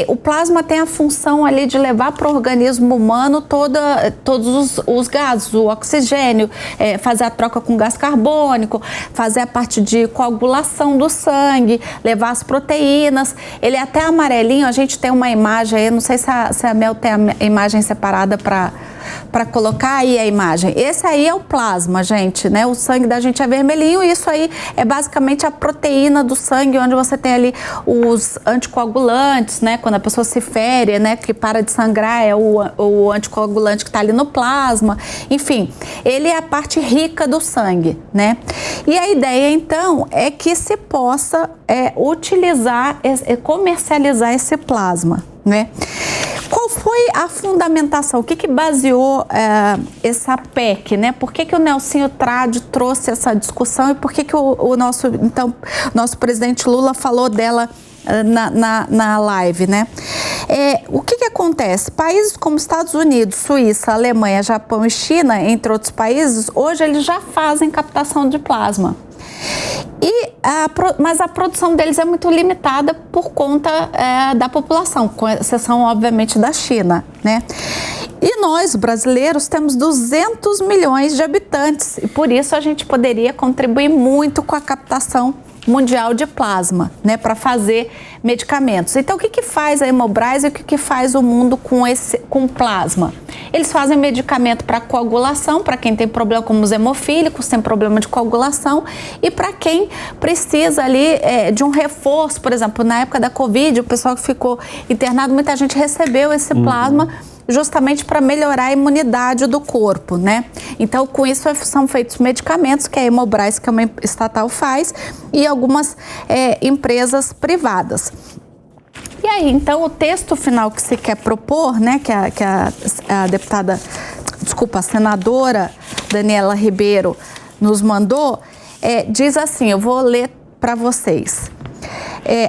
O plasma tem a função ali de levar para o organismo humano todos os gases, o oxigênio, fazer a troca com gás carbônico, fazer a parte de coagulação do sangue, levar as proteínas. Ele é até amarelinho, a gente tem uma imagem aí, não sei se a Mel tem a imagem separada para colocar aí a imagem. Esse aí é o plasma, gente, né? O sangue da gente é vermelhinho, e isso aí é basicamente a proteína do sangue, onde você tem ali os anticoagulantes, né? Quando a pessoa se fere, né? Que para de sangrar, é o anticoagulante que está ali no no plasma, enfim, ele é a parte rica do sangue, né? E a ideia, então, é que se possa utilizar, comercializar esse plasma, né? Qual foi a fundamentação? O que baseou essa PEC, né? Por que o Nelsinho Trade trouxe essa discussão e por que o nosso presidente Lula falou dela na live, né? O que acontece? Países como Estados Unidos, Suíça, Alemanha, Japão e China, entre outros países, hoje eles já fazem captação de plasma. Mas a produção deles é muito limitada por conta da população, com exceção, obviamente, da China, né? E nós, brasileiros, temos 200 milhões de habitantes e por isso a gente poderia contribuir muito com a captação mundial de plasma, né, para fazer medicamentos. Então, o que faz a Hemobras e o que faz o mundo com plasma? Eles fazem medicamento para coagulação, para quem tem problema como os hemofílicos, tem problema de coagulação, e para quem precisa ali de um reforço, por exemplo, na época da Covid, o pessoal que ficou internado, muita gente recebeu esse plasma justamente para melhorar a imunidade do corpo, né? Então, com isso são feitos medicamentos que a Hemobras, que é uma estatal, faz, e algumas empresas privadas. E aí, então, o texto final que se quer propor, né, que a senadora Daniela Ribeiro nos mandou, diz assim, eu vou ler para vocês.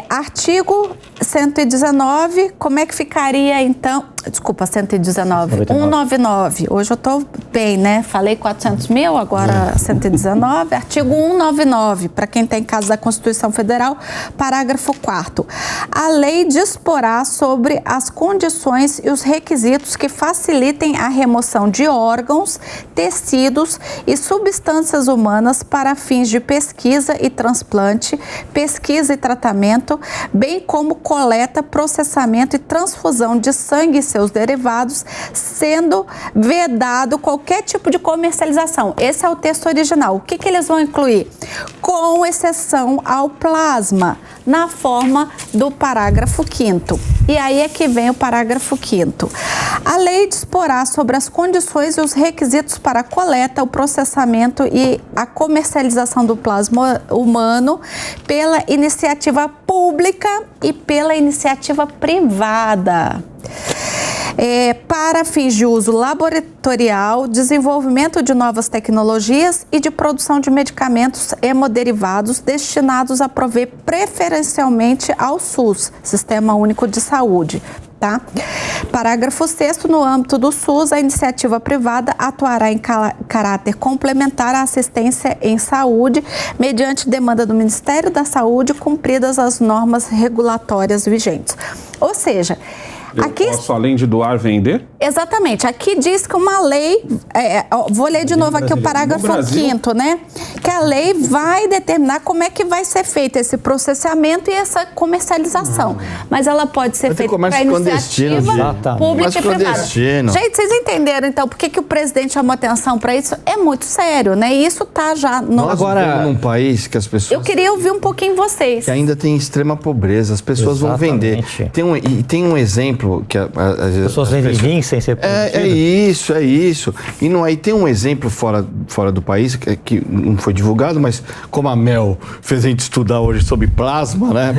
Artigo 119, como é que ficaria então? Desculpa, 119, 199. Hoje eu estou bem, né? Falei 400 mil, agora 119. Artigo 199, para quem tem caso da Constituição Federal, parágrafo 4º. A lei disporá sobre as condições e os requisitos que facilitem a remoção de órgãos, tecidos e substâncias humanas para fins de pesquisa e transplante, pesquisa e tratamento, bem como coleta, processamento e transfusão de sangue e seus derivados, sendo vedado qualquer tipo de comercialização. Esse é o texto original. O que eles vão incluir? Com exceção ao plasma, na forma do parágrafo 5º. E aí é que vem o parágrafo 5º. A lei disporá sobre as condições e os requisitos para a coleta, o processamento e a comercialização do plasma humano pela iniciativa pública e pela iniciativa privada. Para fins de uso laboratorial, desenvolvimento de novas tecnologias e de produção de medicamentos hemoderivados destinados a prover preferencialmente ao SUS, Sistema Único de Saúde. Tá? Parágrafo 6º, no âmbito do SUS, a iniciativa privada atuará em caráter complementar à assistência em saúde, mediante demanda do Ministério da Saúde, cumpridas as normas regulatórias vigentes. Ou seja, aqui, posso, além de doar, vender? Exatamente. Aqui diz que uma lei, vou ler de novo aqui o parágrafo 5º, né? Que a lei vai determinar como é que vai ser feito esse processamento e essa comercialização. Mas ela pode ser feita para iniciativa pública e privada. Gente, vocês entenderam, então, por que o presidente chamou atenção para isso? É muito sério, né? E isso tá já... Nós vivemos num país que as pessoas... Eu queria ouvir um pouquinho vocês. Que ainda tem extrema pobreza, as pessoas vão vender. Tem um exemplo que... As pessoas vendem vinho sem ser produzido. É isso. E não, aí tem um exemplo fora do país, que não foi divulgado, mas como a Mel fez a gente estudar hoje sobre plasma, né?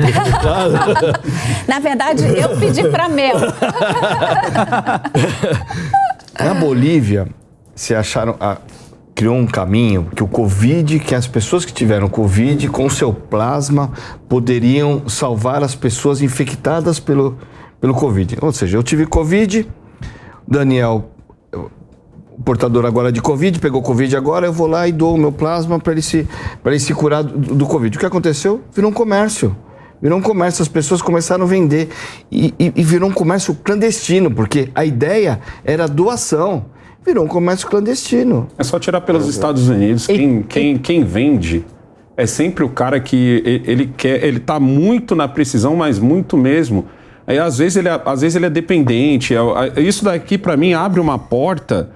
Na verdade, eu pedi para Mel. Na Bolívia, criou um caminho que as pessoas que tiveram Covid, com seu plasma, poderiam salvar as pessoas infectadas pelo Covid. Ou seja, eu tive Covid, Daniel, portador agora de Covid, pegou Covid agora, eu vou lá e dou o meu plasma para ele se curar do Covid. O que aconteceu? Virou um comércio. As pessoas começaram a vender e virou um comércio clandestino, porque a ideia era doação. Virou um comércio clandestino. É só tirar pelos Estados Unidos. Quem vende é sempre o cara que ele tá muito na precisão, mas muito mesmo. Aí, às vezes ele é dependente. Isso daqui, para mim, abre uma porta...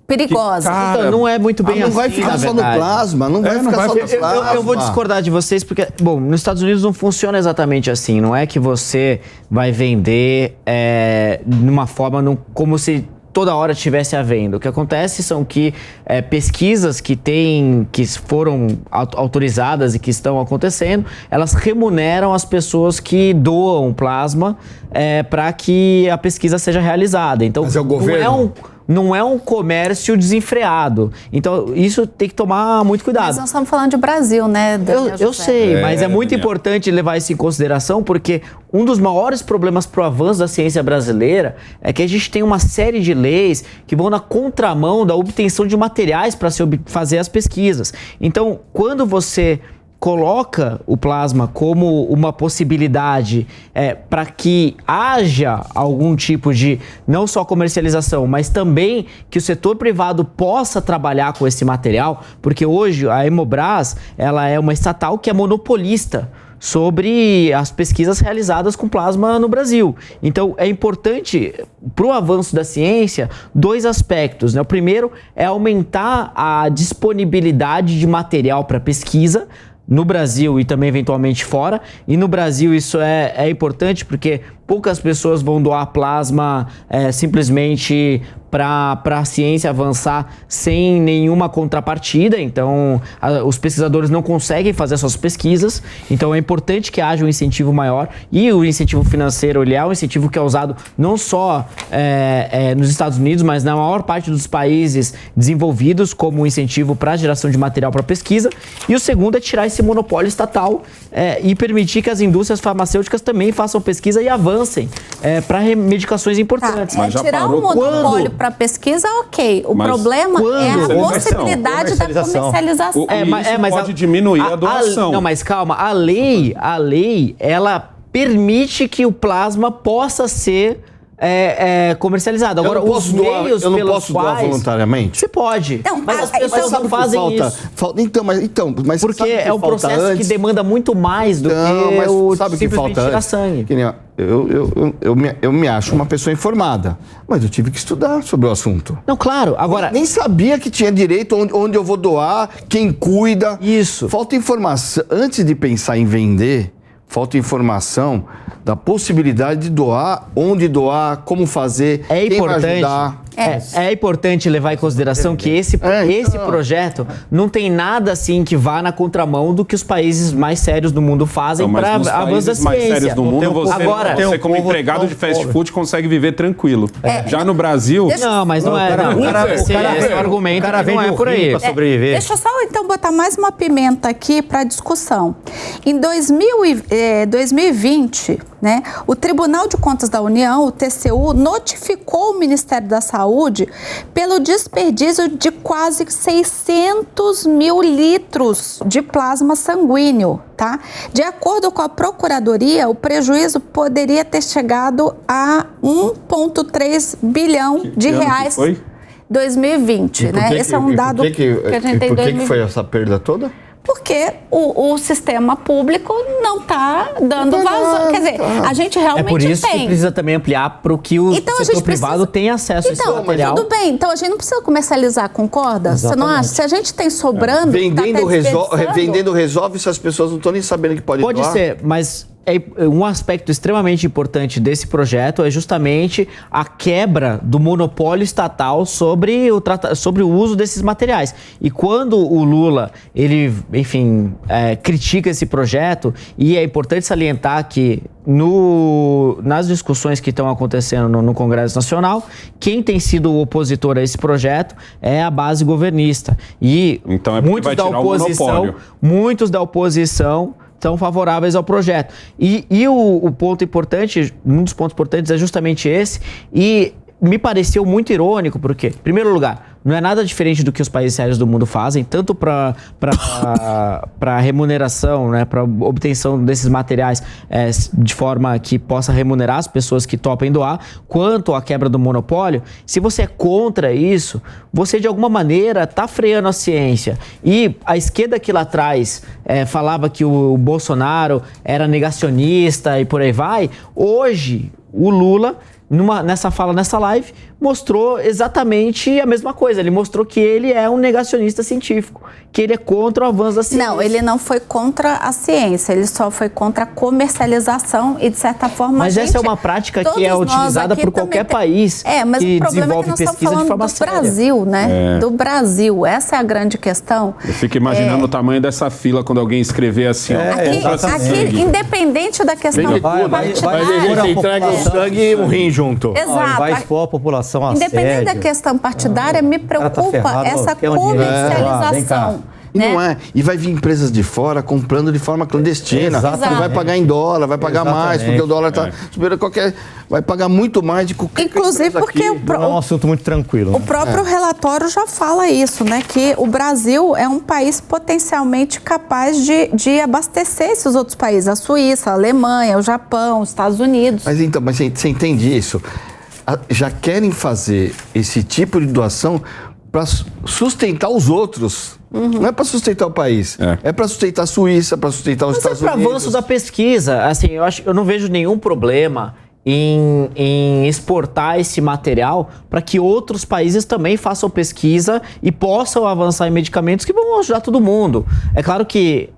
perigosa. Cara, então, não é muito bem assim, não vai ficar só no plasma, não vai ficar só no plasma. Eu vou discordar de vocês, porque, bom, nos Estados Unidos não funciona exatamente assim. Não é que você vai vender numa forma como se toda hora estivesse havendo. O que acontece são que pesquisas que foram autorizadas e que estão acontecendo, elas remuneram as pessoas que doam plasma para que a pesquisa seja realizada. Então, mas é o governo? Não é um comércio desenfreado. Então, isso tem que tomar muito cuidado. Mas nós estamos falando de Brasil, né, Daniel Eu José? sei, mas é muito Daniel. importante levar isso em consideração, porque um dos maiores problemas para o avanço da ciência brasileira é que a gente tem uma série de leis que vão na contramão da obtenção de materiais para se fazer as pesquisas. Então, quando você coloca o plasma como uma possibilidade para que haja algum tipo de, não só comercialização, mas também que o setor privado possa trabalhar com esse material, porque hoje a Hemobras, ela é uma estatal que é monopolista sobre as pesquisas realizadas com plasma no Brasil. Então, é importante, para o avanço da ciência, 2 aspectos, né? O primeiro é aumentar a disponibilidade de material para pesquisa, no Brasil e também eventualmente fora. E no Brasil isso é importante porque poucas pessoas vão doar plasma simplesmente para a ciência avançar sem nenhuma contrapartida. Então, os pesquisadores não conseguem fazer suas pesquisas. Então, é importante que haja um incentivo maior. E o incentivo financeiro, ele é um incentivo que é usado não só nos Estados Unidos, mas na maior parte dos países desenvolvidos como um incentivo para a geração de material para pesquisa. E o segundo é tirar esse monopólio estatal e permitir que as indústrias farmacêuticas também façam pesquisa e avancem para medicações importantes. Mas já tirar parou um monopólio quando? para pesquisa, ok. O Mas problema é a quando? possibilidade da comercialização. Isso pode diminuir a doação. Não, mas calma, a lei, ela permite que o plasma possa ser comercializado. Agora, os meios eu não pelos posso doar quais... voluntariamente? Você pode, Não, mas as mas pessoas sabe não o que fazem falta? isso. Mas Porque sabe o que é um falta processo que antes? demanda muito mais do Mas que sabe o que simplesmente falta tirar antes? sangue. Que nem, ó, eu me acho uma pessoa informada, mas eu tive que estudar sobre o assunto. Não, claro. Agora, Nem sabia que tinha direito, onde eu vou doar, quem cuida. Isso. Falta informação. Antes de pensar em vender, falta informação da possibilidade de doar, onde doar, como fazer, é quem vai importante. ajudar. É importante levar em consideração que esse projeto não tem nada assim que vá na contramão do que os países mais sérios do mundo fazem para nos avanço da países mais ciência. sérios do mundo, você como empregado de fast pobre. food consegue viver tranquilo. Já no Brasil... Não, mas não é. Esse argumento não é por aí. Para sobreviver. Deixa eu só então botar mais uma pimenta aqui para discussão. Em 2020, né, o Tribunal de Contas da União, o TCU, notificou o Ministério da Saúde pelo desperdício de quase 600 mil litros de plasma sanguíneo, tá? De acordo com a Procuradoria, o prejuízo poderia ter chegado a 1,3 bilhão de ano que reais. foi? 2020, né? Esse é um dado que a gente tem em Por que 2020. foi essa perda toda? Porque o sistema público não está dando vazão. Quer dizer, a gente realmente É por isso tem. que precisa também ampliar para o que o Então, a setor gente privado tenha acesso a esse Então, material. tudo bem. Então, a gente não precisa comercializar, concorda? Você não acha? Se a gente tem sobrando... Vendendo resolve se as pessoas não estão nem sabendo que pode doar? Pode ser, mas um aspecto extremamente importante desse projeto é justamente a quebra do monopólio estatal sobre o uso desses materiais. E quando o Lula, ele, enfim, critica esse projeto, e é importante salientar que nas discussões que estão acontecendo no Congresso Nacional, quem tem sido o opositor a esse projeto é a base governista. E Então é porque vai tirar o monopólio. muitos da oposição são favoráveis ao projeto. E o ponto importante, um dos pontos importantes é justamente esse, e me pareceu muito irônico, porque, em primeiro lugar, não é nada diferente do que os países sérios do mundo fazem, tanto para remuneração, né, para obtenção desses materiais de forma que possa remunerar as pessoas que topem doar, quanto a quebra do monopólio. Se você é contra isso, você de alguma maneira está freando a ciência. E a esquerda que lá atrás falava que o Bolsonaro era negacionista e por aí vai, hoje o Lula nessa fala, nessa live, mostrou exatamente a mesma coisa. Ele mostrou que ele é um negacionista científico, que ele é contra o avanço da ciência. Não, ele não foi contra a ciência, ele só foi contra a comercialização e, de certa forma, mas essa é uma prática que é utilizada por qualquer país mas que o problema desenvolve é que nós pesquisa estamos de forma falando do séria. Brasil, né? Do Brasil. Essa é a grande questão. Eu fico imaginando o tamanho dessa fila quando alguém escrever assim, ó. Aqui, independente da questão Vai entrega o sangue e o rim junto. Exato. Vai expor a população a Independente da assédio. questão partidária, me preocupa ferrado, essa quer um dinheiro. Vem comercialização. E não é. E vai vir empresas de fora comprando de forma clandestina. Exatamente. Não vai pagar em dólar, vai pagar mais, Exatamente. porque o dólar está superando qualquer. Vai pagar muito mais de qualquer Inclusive empresa porque aqui. Não é um assunto muito tranquilo. o próprio relatório já fala isso, né? Que o Brasil é um país potencialmente capaz de abastecer esses outros países. A Suíça, a Alemanha, o Japão, os Estados Unidos. Mas então, mas você entende isso? Já querem fazer esse tipo de doação para sustentar os outros. Não é para sustentar o país. É para sustentar a Suíça, para sustentar os Estados Mas é para Unidos. avanço da pesquisa. Assim, eu não vejo nenhum problema em exportar esse material para que outros países também façam pesquisa e possam avançar em medicamentos que vão ajudar todo mundo. É claro que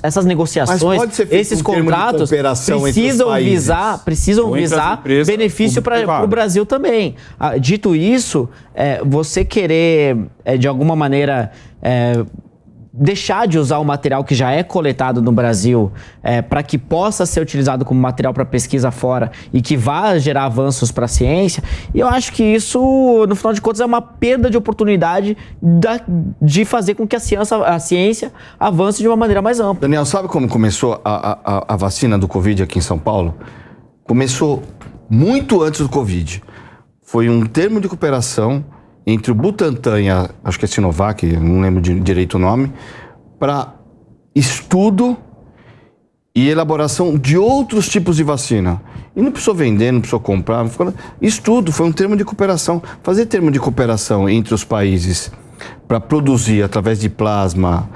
essas negociações, Mas pode ser feito esses um termo de contratos cooperação entre os precisam países. precisam Ou entre as visar empresas benefício para público-privado. o Brasil também. Dito isso, você querer, de alguma maneira, deixar de usar o material que já é coletado no Brasil para que possa ser utilizado como material para pesquisa fora e que vá gerar avanços para a ciência, e eu acho que isso, no final de contas, é uma perda de oportunidade de fazer com que a ciência avance de uma maneira mais ampla. Daniel, sabe como começou a vacina do Covid aqui em São Paulo? Começou muito antes do Covid. Foi um termo de cooperação entre o Butantan e acho que é Sinovac, não lembro direito o nome, para estudo e elaboração de outros tipos de vacina. E não precisou vender, não precisou comprar, estudo, foi um termo de cooperação. Fazer termo de cooperação entre os países para produzir através de plasma,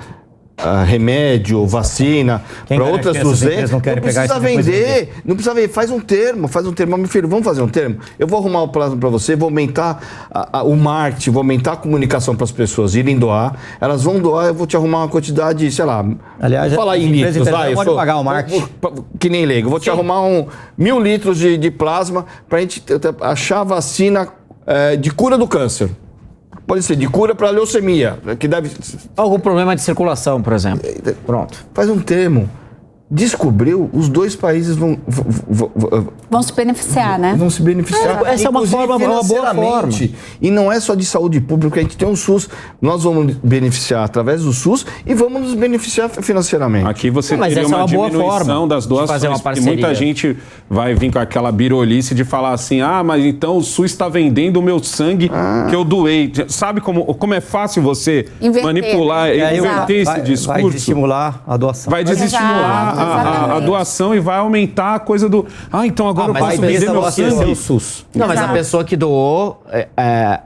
remédio, vacina, para outras que essas 200, empresas não querem pegar precisa isso depois vender, não precisa vender, faz um termo, meu filho, vamos fazer um termo? Eu vou arrumar o plasma para você, vou aumentar o marketing, vou aumentar a comunicação para as pessoas irem doar, elas vão doar, eu vou te arrumar uma quantidade, sei lá, Aliás, vou falar as em empresas litros, vai, podem pagar o marketing. que nem leigo, vou te arrumar 1.000 litros de plasma para a gente achar a vacina de cura do câncer. Pode ser de cura para leucemia, que deve... Algum problema de circulação, por exemplo. Pronto. Faz um termo. Descobriu, os dois países vão Vão se beneficiar, né? se beneficiar. Essa é uma inclusive forma, uma boa forma. financeiramente. E não é só de saúde pública, a gente tem um SUS, nós vamos beneficiar através do SUS e vamos nos beneficiar financeiramente. Aqui você Mas teria essa é uma uma boa diminuição forma das de doações, fazer uma porque parceria. muita gente vai vir com aquela birolice de falar assim, mas então o SUS está vendendo o meu sangue que eu doei. Sabe como é fácil você Inverter. manipular, E aí inverter esse vai discurso? desestimular a doação. Vai desestimular Exato, a exatamente. doação e vai aumentar a coisa do... então agora eu mas posso a vender empresa meu abastecer sangue. o SUS. Não, mas a Exato. pessoa que doou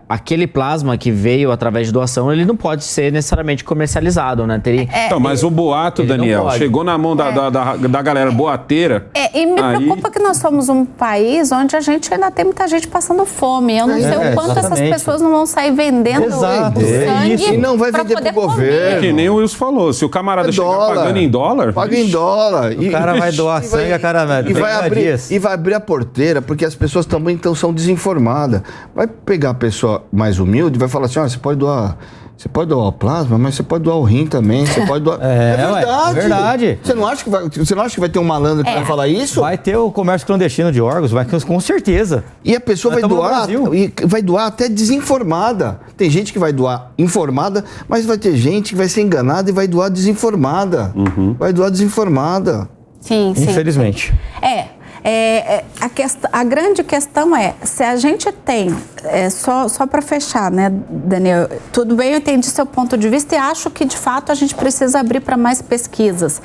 aquele plasma que veio através de doação, ele não pode ser necessariamente comercializado, né? Então, mas o boato, ele não Daniel, pode. chegou na mão da galera boateira. E me preocupa que nós somos um país onde a gente ainda tem muita gente passando fome. Eu não sei o quanto essas exatamente. pessoas não vão sair vendendo Exato, o é sangue isso. E não vai pra vender poder pro comer. governo. Que nem o Wilson falou. Se o camarada chegar pagando em dólar... Paga em dólar. O cara vai doar sangue a cada e vai 30 abrir, dias. e vai abrir a porteira, porque as pessoas também são desinformadas. Vai pegar a pessoa mais humilde e vai falar assim, olha, você pode doar o plasma, mas você pode doar o rim também, você pode doar... É verdade. Você não acha que vai ter um malandro que vai falar isso? Vai ter o comércio clandestino de órgãos, vai com certeza. E a pessoa vai Nós estamos no doar, Brasil. e vai doar até desinformada. Tem gente que vai doar informada, mas vai ter gente que vai ser enganada e vai doar desinformada. Vai doar desinformada. Sim, sim. Infelizmente. A grande questão é, se a gente tem, só para fechar, né, Daniel, tudo bem, eu entendi seu ponto de vista e acho que, de fato, a gente precisa abrir para mais pesquisas,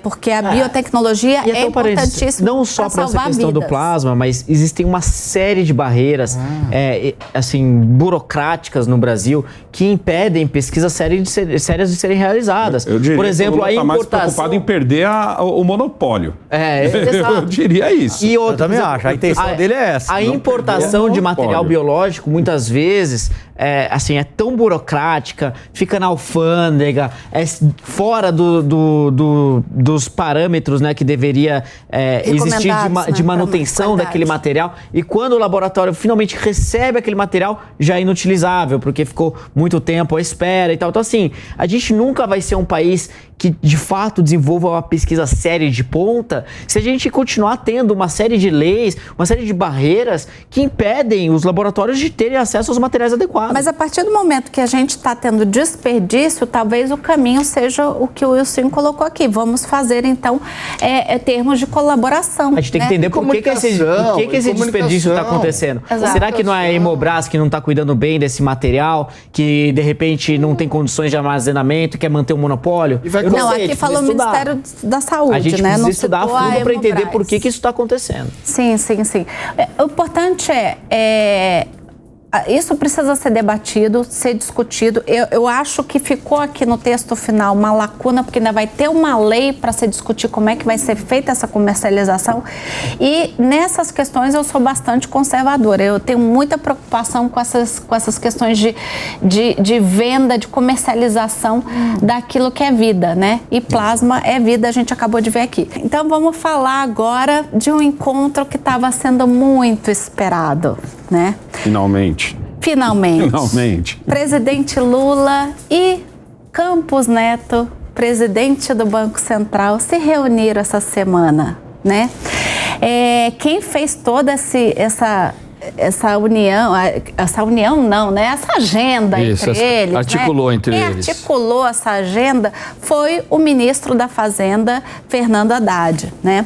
porque a biotecnologia E é importantíssima não só para essa salvar questão do vidas. plasma, mas existem uma série de barreiras assim, burocráticas no Brasil que impedem pesquisas sérias de serem realizadas. Eu diria Por exemplo, que o Lula a tá mais importação... preocupado em perder o monopólio. Exato. Eu diria isso. E Eu também acho, a intenção dele é essa. A Não importação de material monopólio. biológico, muitas vezes, é tão burocrática, fica na alfândega, é fora dos parâmetros, né, que deveria existir de manutenção daquele material. E quando o laboratório finalmente recebe aquele material, já é inutilizável, porque ficou muito tempo à espera e tal. Então, assim, a gente nunca vai ser um país que, de fato, desenvolva uma pesquisa séria de ponta se a gente continuar tendo uma série de leis, uma série de barreiras que impedem os laboratórios de terem acesso aos materiais adequados. Mas a partir do momento que a gente está tendo desperdício, talvez o caminho seja o que o Wilson colocou aqui. Vamos fazer, então, termos de colaboração. A gente tem que entender por que esse desperdício está acontecendo. Exato. Será que não é a Hemobras que não está cuidando bem desse material, que de repente não tem condições de armazenamento, quer manter o monopólio? Não, aqui falou o Ministério da Saúde, a gente né? precisa Não estudar a citou fundo para entender Hemobras. por que isso está acontecendo. Sim. O importante isso precisa ser debatido, ser discutido. Eu acho que ficou aqui no texto final uma lacuna, porque ainda vai ter uma lei para se discutir como é que vai ser feita essa comercialização. E nessas questões eu sou bastante conservadora. Eu tenho muita preocupação com essas questões de venda, de comercialização daquilo que é vida, né? E plasma é vida, a gente acabou de ver aqui. Então vamos falar agora de um encontro que estava sendo muito esperado, né? Finalmente. Presidente Lula e Campos Neto, presidente do Banco Central, se reuniram essa semana, né? Quem fez toda essa união não, né? Essa agenda entre eles. Articulou né? entre eles. Quem articulou essa agenda foi o ministro da Fazenda, Fernando Haddad, né?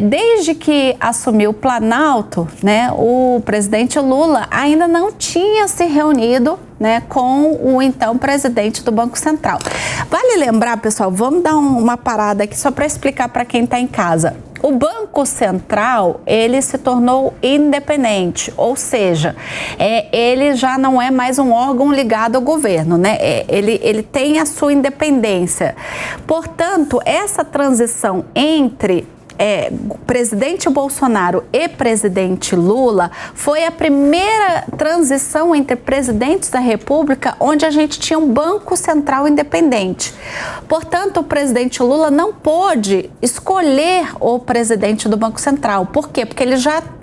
Desde que assumiu o Planalto, né? O presidente Lula ainda não tinha se reunido, né, com o então presidente do Banco Central. Vale lembrar, pessoal, vamos dar uma parada aqui só para explicar para quem está em casa. O Banco Central, ele se tornou independente, ou seja, ele já não é mais um órgão ligado ao governo, né? Ele tem a sua independência. Portanto, essa transição entre presidente Bolsonaro e presidente Lula foi a primeira transição entre presidentes da República onde a gente tinha um Banco Central independente. Portanto, o presidente Lula não pôde escolher o presidente do Banco Central. Por quê? Porque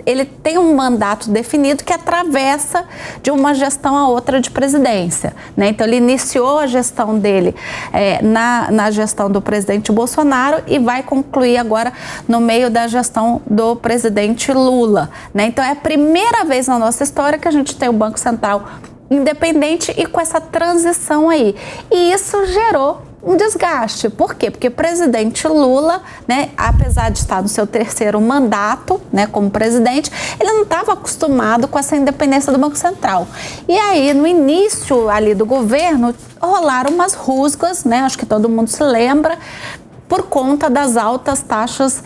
ele tem um mandato definido que atravessa de uma gestão a outra de presidência, né? Então, ele iniciou a gestão dele na gestão do presidente Bolsonaro e vai concluir agora no meio da gestão do presidente Lula, né? Então, é a primeira vez na nossa história que a gente tem o Banco Central independente e com essa transição aí. E isso gerou um desgaste. Por quê? Porque o presidente Lula, né, apesar de estar no seu terceiro mandato, né, como presidente, ele não estava acostumado com essa independência do Banco Central. E aí, no início ali do governo, rolaram umas rusgas, né, acho que todo mundo se lembra, por conta das altas taxas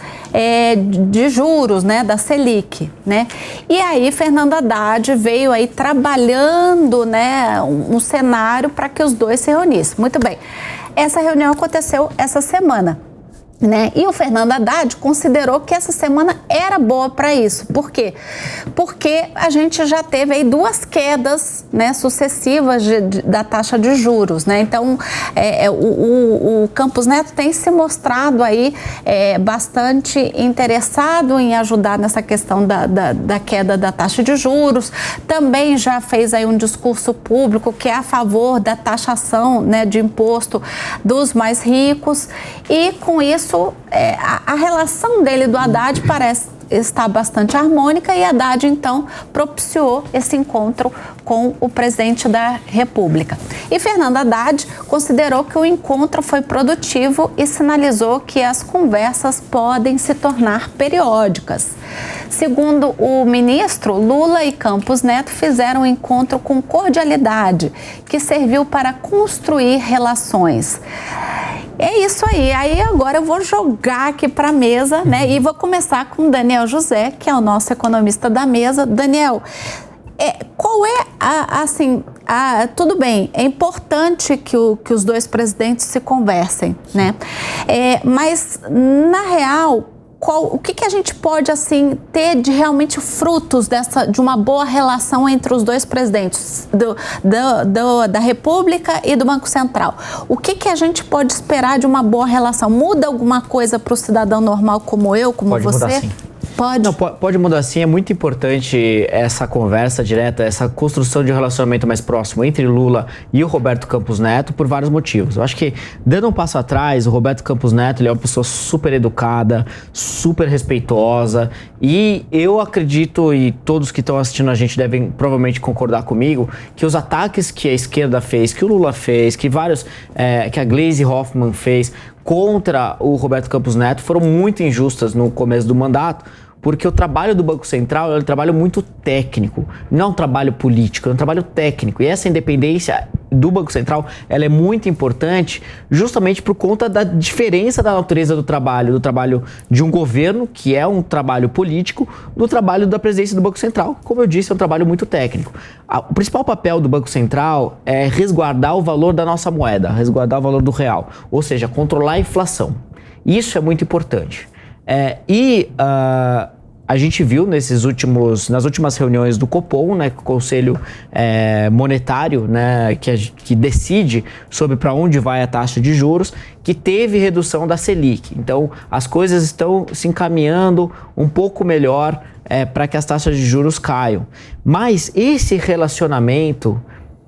de juros, né, da Selic, né? E aí Fernando Haddad veio aí trabalhando, né, um cenário para que os dois se reunissem. Muito bem. Essa reunião aconteceu essa semana, né? E o Fernando Haddad considerou que essa semana era boa para isso. Por quê? Porque a gente já teve aí 2 quedas, né, sucessivas da taxa de juros, né? Então, o Campos Neto tem se mostrado aí bastante interessado em ajudar nessa questão da queda da taxa de juros. Também já fez aí um discurso público que é a favor da taxação, né, de imposto dos mais ricos. E com isso, a relação dele do Haddad parece estar bastante harmônica e Haddad, então, propiciou esse encontro com o presidente da República. E Fernando Haddad considerou que o encontro foi produtivo e sinalizou que as conversas podem se tornar periódicas. Segundo o ministro, Lula e Campos Neto fizeram um encontro com cordialidade, que serviu para construir relações. É isso aí. Aí agora eu vou jogar aqui para a mesa, né? E vou começar com o Daniel José, que é o nosso economista da mesa. Daniel, qual é tudo bem, é importante que os dois presidentes se conversem, né? Mas, na real, o que a gente pode assim ter de realmente frutos de uma boa relação entre os dois presidentes da República e do Banco Central? O que a gente pode esperar de uma boa relação? Muda alguma coisa para o cidadão normal como eu, como pode você? Mudar, sim. Pode? Não, pode mudar sim. É muito importante essa conversa direta, essa construção de um relacionamento mais próximo entre Lula e o Roberto Campos Neto por vários motivos. Eu acho que, dando um passo atrás, o Roberto Campos Neto ele é uma pessoa super educada, super respeitosa, e eu acredito, e todos que estão assistindo a gente devem provavelmente concordar comigo, que os ataques que a esquerda fez, que o Lula fez, que que a Gleisi Hoffmann fez contra o Roberto Campos Neto foram muito injustas no começo do mandato, porque o trabalho do Banco Central é um trabalho muito técnico, não é um trabalho político, é um trabalho técnico. E essa independência do Banco Central ela é muito importante justamente por conta da diferença da natureza do trabalho de um governo, que é um trabalho político, do trabalho da presidência do Banco Central. Como eu disse, é um trabalho muito técnico. O principal papel do Banco Central é resguardar o valor da nossa moeda, resguardar o valor do real, ou seja, controlar a inflação. Isso é muito importante. A gente viu nas últimas reuniões do Copom, né, o Conselho Monetário, né, que decide sobre para onde vai a taxa de juros, que teve redução da Selic. Então, as coisas estão se encaminhando um pouco melhor para que as taxas de juros caiam. Mas esse relacionamento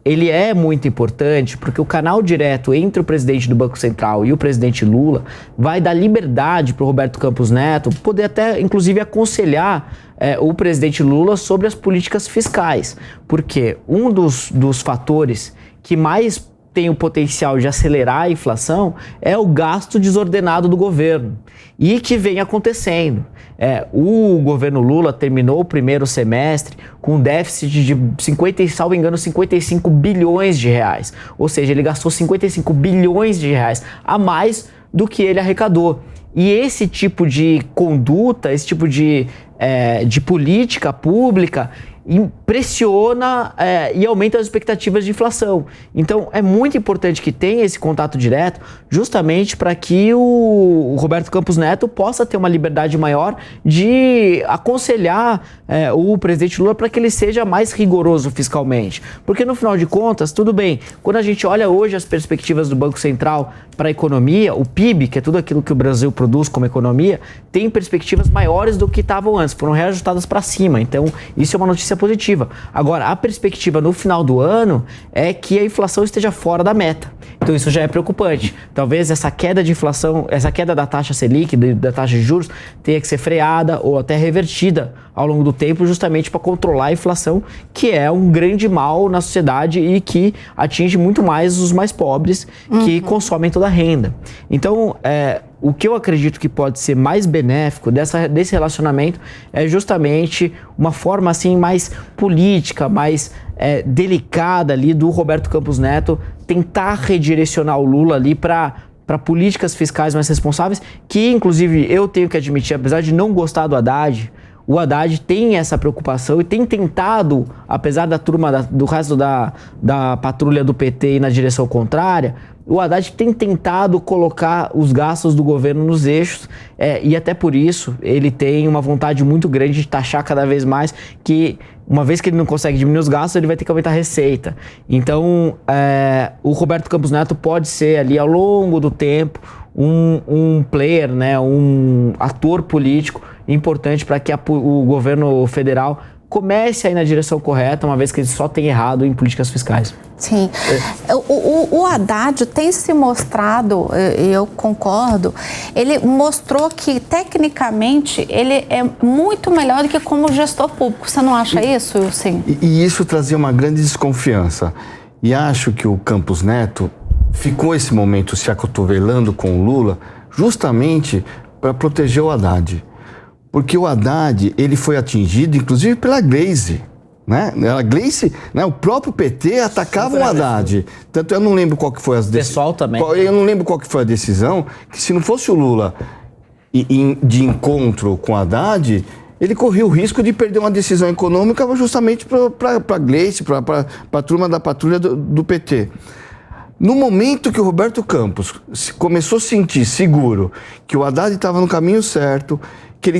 ele é muito importante porque o canal direto entre o presidente do Banco Central e o presidente Lula vai dar liberdade para o Roberto Campos Neto poder até, inclusive, aconselhar o presidente Lula sobre as políticas fiscais. Porque um dos fatores que mais tem o potencial de acelerar a inflação é o gasto desordenado do governo e que vem acontecendo. O governo Lula terminou o primeiro semestre com um déficit de 55 bilhões de reais. Ou seja, ele gastou 55 bilhões de reais a mais do que ele arrecadou. E esse tipo de conduta, esse tipo de política pública pressiona e aumenta as expectativas de inflação. Então, é muito importante que tenha esse contato direto, justamente para que o Roberto Campos Neto possa ter uma liberdade maior de aconselhar o presidente Lula para que ele seja mais rigoroso fiscalmente. Porque, no final de contas, tudo bem, quando a gente olha hoje as perspectivas do Banco Central para a economia, o PIB, que é tudo aquilo que o Brasil produz como economia, tem perspectivas maiores do que estavam antes, foram reajustadas para cima. Então, isso é uma notícia positiva. Agora, a perspectiva no final do ano é que a inflação esteja fora da meta. Então, isso já é preocupante. Talvez essa queda de inflação, essa queda da taxa Selic, da taxa de juros, tenha que ser freada ou até revertida ao longo do tempo, justamente para controlar a inflação, que é um grande mal na sociedade e que atinge muito mais os mais pobres, que consomem toda a renda. Então, o que eu acredito que pode ser mais benéfico desse relacionamento é justamente uma forma assim mais política, mais delicada ali do Roberto Campos Neto tentar redirecionar o Lula ali para políticas fiscais mais responsáveis, que inclusive eu tenho que admitir, apesar de não gostar do Haddad, o Haddad tem essa preocupação e tem tentado, apesar da turma do resto da patrulha do PT ir na direção contrária, o Haddad tem tentado colocar os gastos do governo nos eixos e até por isso ele tem uma vontade muito grande de taxar cada vez mais, que uma vez que ele não consegue diminuir os gastos, ele vai ter que aumentar a receita. Então, o Roberto Campos Neto pode ser ali ao longo do tempo um player, né, um ator político importante para que o governo federal comece a ir na direção correta, uma vez que ele só tem errado em políticas fiscais. Sim. O Haddad tem se mostrado, eu concordo, ele mostrou que, tecnicamente, ele é muito melhor do que como gestor público. Você não acha isso, Sim? E isso trazia uma grande desconfiança. E acho que o Campos Neto ficou esse momento se acotovelando com o Lula justamente para proteger o Haddad. Porque o Haddad, ele foi atingido, inclusive, pela Gleisi, né? A Gleisi, né? O próprio PT atacava o Haddad. Tanto eu não lembro qual que foi as decisões. Pessoal também. Eu não lembro qual que foi a decisão, que se não fosse o Lula de encontro com o Haddad, ele corria o risco de perder uma decisão econômica justamente para a Gleisi, para a turma da patrulha do PT. No momento que o Roberto Campos começou a sentir seguro que o Haddad estava no caminho certo, que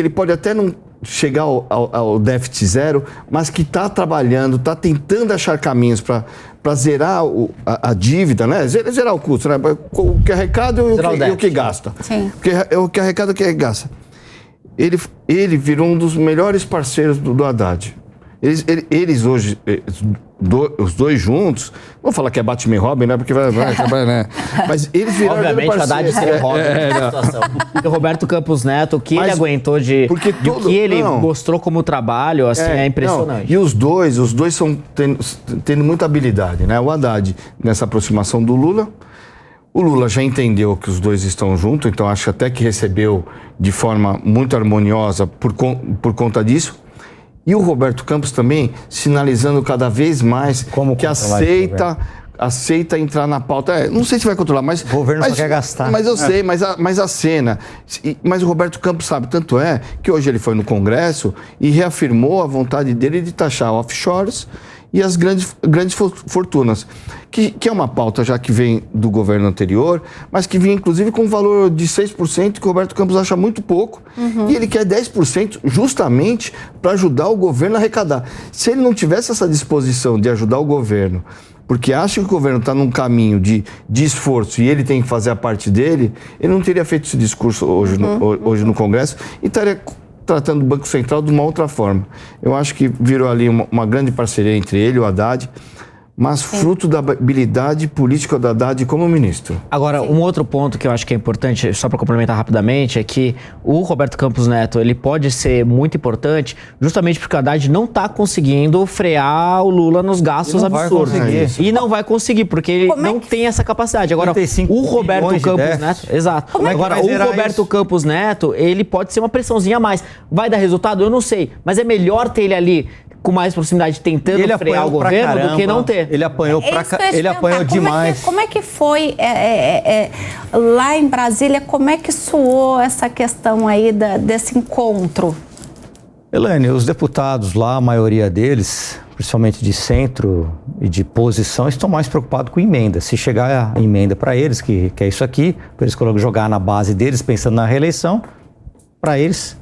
ele pode até não chegar ao déficit zero, mas que está trabalhando, está tentando achar caminhos para zerar a dívida, né? Zerar o custo, né? O que arrecada e o que gasta. Sim. O que arrecada e o que gasta. Ele virou um dos melhores parceiros do Haddad. Eles hoje, os dois juntos, vou falar que é Batman e Robin, né? Porque vai né? Mas eles viraram Obviamente, o Haddad seria Robin nessa situação. E o Roberto Campos Neto, o que ele aguentou de o que ele mostrou como trabalho, assim, é impressionante. E os dois estão tendo muita habilidade, né? O Haddad, nessa aproximação do Lula. O Lula já entendeu que os dois estão juntos, então acho até que recebeu de forma muito harmoniosa por conta disso. E o Roberto Campos também sinalizando cada vez mais que aceita entrar na pauta. Não sei se vai controlar, mas... O governo só quer gastar. Mas eu sei, mas a cena... Mas o Roberto Campos sabe, tanto é que hoje ele foi no Congresso e reafirmou a vontade dele de taxar offshores e as grandes fortunas, que é uma pauta já que vem do governo anterior, mas que vinha inclusive com um valor de 6%, que o Roberto Campos acha muito pouco, e ele quer 10% justamente para ajudar o governo a arrecadar. Se ele não tivesse essa disposição de ajudar o governo, porque acha que o governo está num caminho de esforço e ele tem que fazer a parte dele, ele não teria feito esse discurso hoje no Congresso e estaria tratando o Banco Central de uma outra forma. Eu acho que virou ali uma grande parceria entre ele e o Haddad, mas fruto da habilidade política do Haddad como ministro. Agora, um outro ponto que eu acho que é importante, só para complementar rapidamente, é que o Roberto Campos Neto, ele pode ser muito importante justamente porque o Haddad não está conseguindo frear o Lula nos gastos absurdos. E não vai conseguir, porque ele não tem essa capacidade. Agora, o Roberto Campos Neto... Exato. Agora, o Roberto Campos Neto, ele pode ser uma pressãozinha a mais. Vai dar resultado? Eu não sei. Mas é melhor ter ele ali com mais proximidade tentando frear o governo do que não ter. Ele apanhou demais. Como é que foi lá em Brasília, como é que soou essa questão aí desse encontro? Elaine, os deputados lá, a maioria deles, principalmente de centro e de posição, estão mais preocupados com emenda. Se chegar a emenda para eles, que é isso aqui, para eles jogar na base deles, pensando na reeleição, para eles,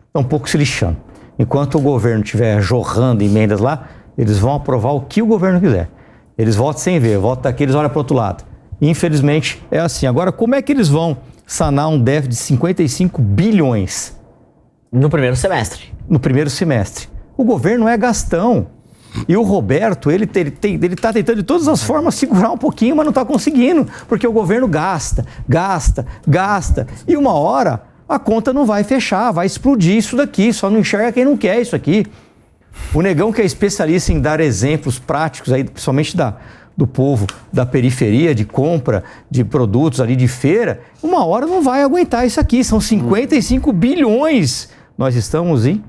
estão um pouco se lixando. Enquanto o governo estiver jorrando emendas lá, eles vão aprovar o que o governo quiser. Eles votam sem ver, votam daqui, eles olham para o outro lado. Infelizmente, é assim. Agora, como é que eles vão sanar um déficit de 55 bilhões? No primeiro semestre. No primeiro semestre. O governo é gastão. E o Roberto, ele está tentando de todas as formas segurar um pouquinho, mas não está conseguindo. Porque o governo gasta. E uma hora... a conta não vai fechar, vai explodir isso daqui, só não enxerga quem não quer isso aqui. O Negão, que é especialista em dar exemplos práticos, aí, principalmente do povo da periferia, de compra de produtos ali de feira, uma hora não vai aguentar isso aqui, são 55 bilhões. Nós estamos em...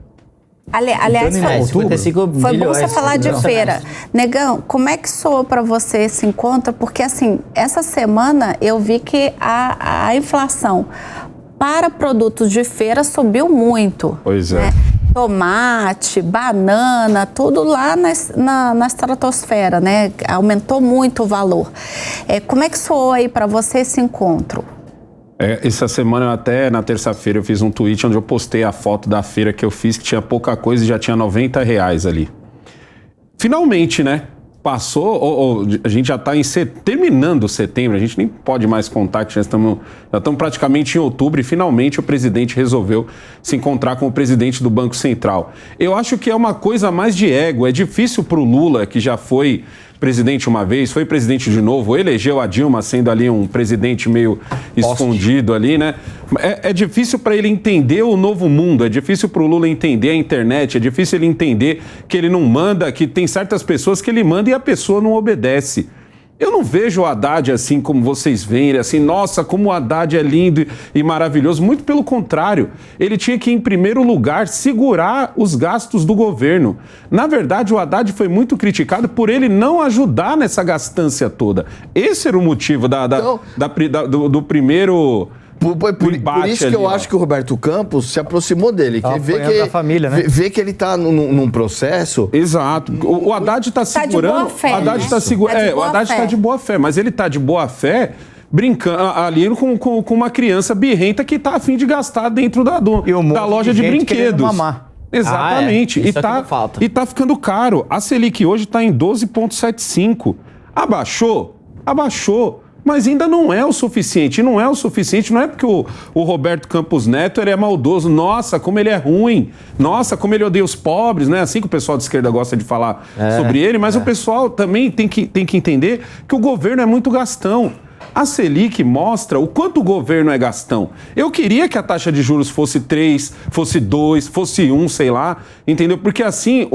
Aliás, foi bom você falar de feira. Negão, como é que soou para você esse encontro? Porque, assim, essa semana eu vi que a inflação para produtos de feira subiu muito. Pois é. Né? Tomate, banana, tudo lá na estratosfera, né? Aumentou muito o valor. Como é que soou aí para você esse encontro? Essa semana, até na terça-feira, eu fiz um tweet onde eu postei a foto da feira que eu fiz, que tinha pouca coisa e já tinha R$90 ali. Finalmente, né? Passou, a gente já está terminando setembro, a gente nem pode mais contar que já estamos praticamente em outubro e finalmente o presidente resolveu se encontrar com o presidente do Banco Central. Eu acho que é uma coisa mais de ego, é difícil para o Lula, que já foi presidente uma vez, foi presidente de novo, elegeu a Dilma sendo ali um presidente meio escondido ali, né? É difícil para ele entender o novo mundo, é difícil para o Lula entender a internet, é difícil ele entender que ele não manda, que tem certas pessoas que ele manda e a pessoa não obedece. Eu não vejo o Haddad assim como vocês veem, assim, nossa, como o Haddad é lindo e maravilhoso. Muito pelo contrário, ele tinha que, em primeiro lugar, segurar os gastos do governo. Na verdade, o Haddad foi muito criticado por ele não ajudar nessa gastança toda. Esse era o motivo do primeiro... Por isso que eu acho que o Roberto Campos se aproximou dele. Que vê que ele está num processo... Exato. O Haddad está segurando... O Haddad está de boa fé, mas ele está de boa fé brincando ali com uma criança birrenta que tá a fim de gastar dentro da loja de brinquedos. Mamar. Exatamente. Isso é que não falta. E tá ficando caro. A Selic hoje está em 12,75. Abaixou? Abaixou. Mas ainda não é o suficiente. Não é o suficiente. Não é porque o Roberto Campos Neto ele é maldoso. Nossa, como ele é ruim. Nossa, como ele odeia os pobres. Não é assim que o pessoal de esquerda gosta de falar sobre ele. Mas o pessoal também tem que entender que o governo é muito gastão. A Selic mostra o quanto o governo é gastão. Eu queria que a taxa de juros fosse 3, fosse 2, fosse 1, sei lá, entendeu? Porque assim,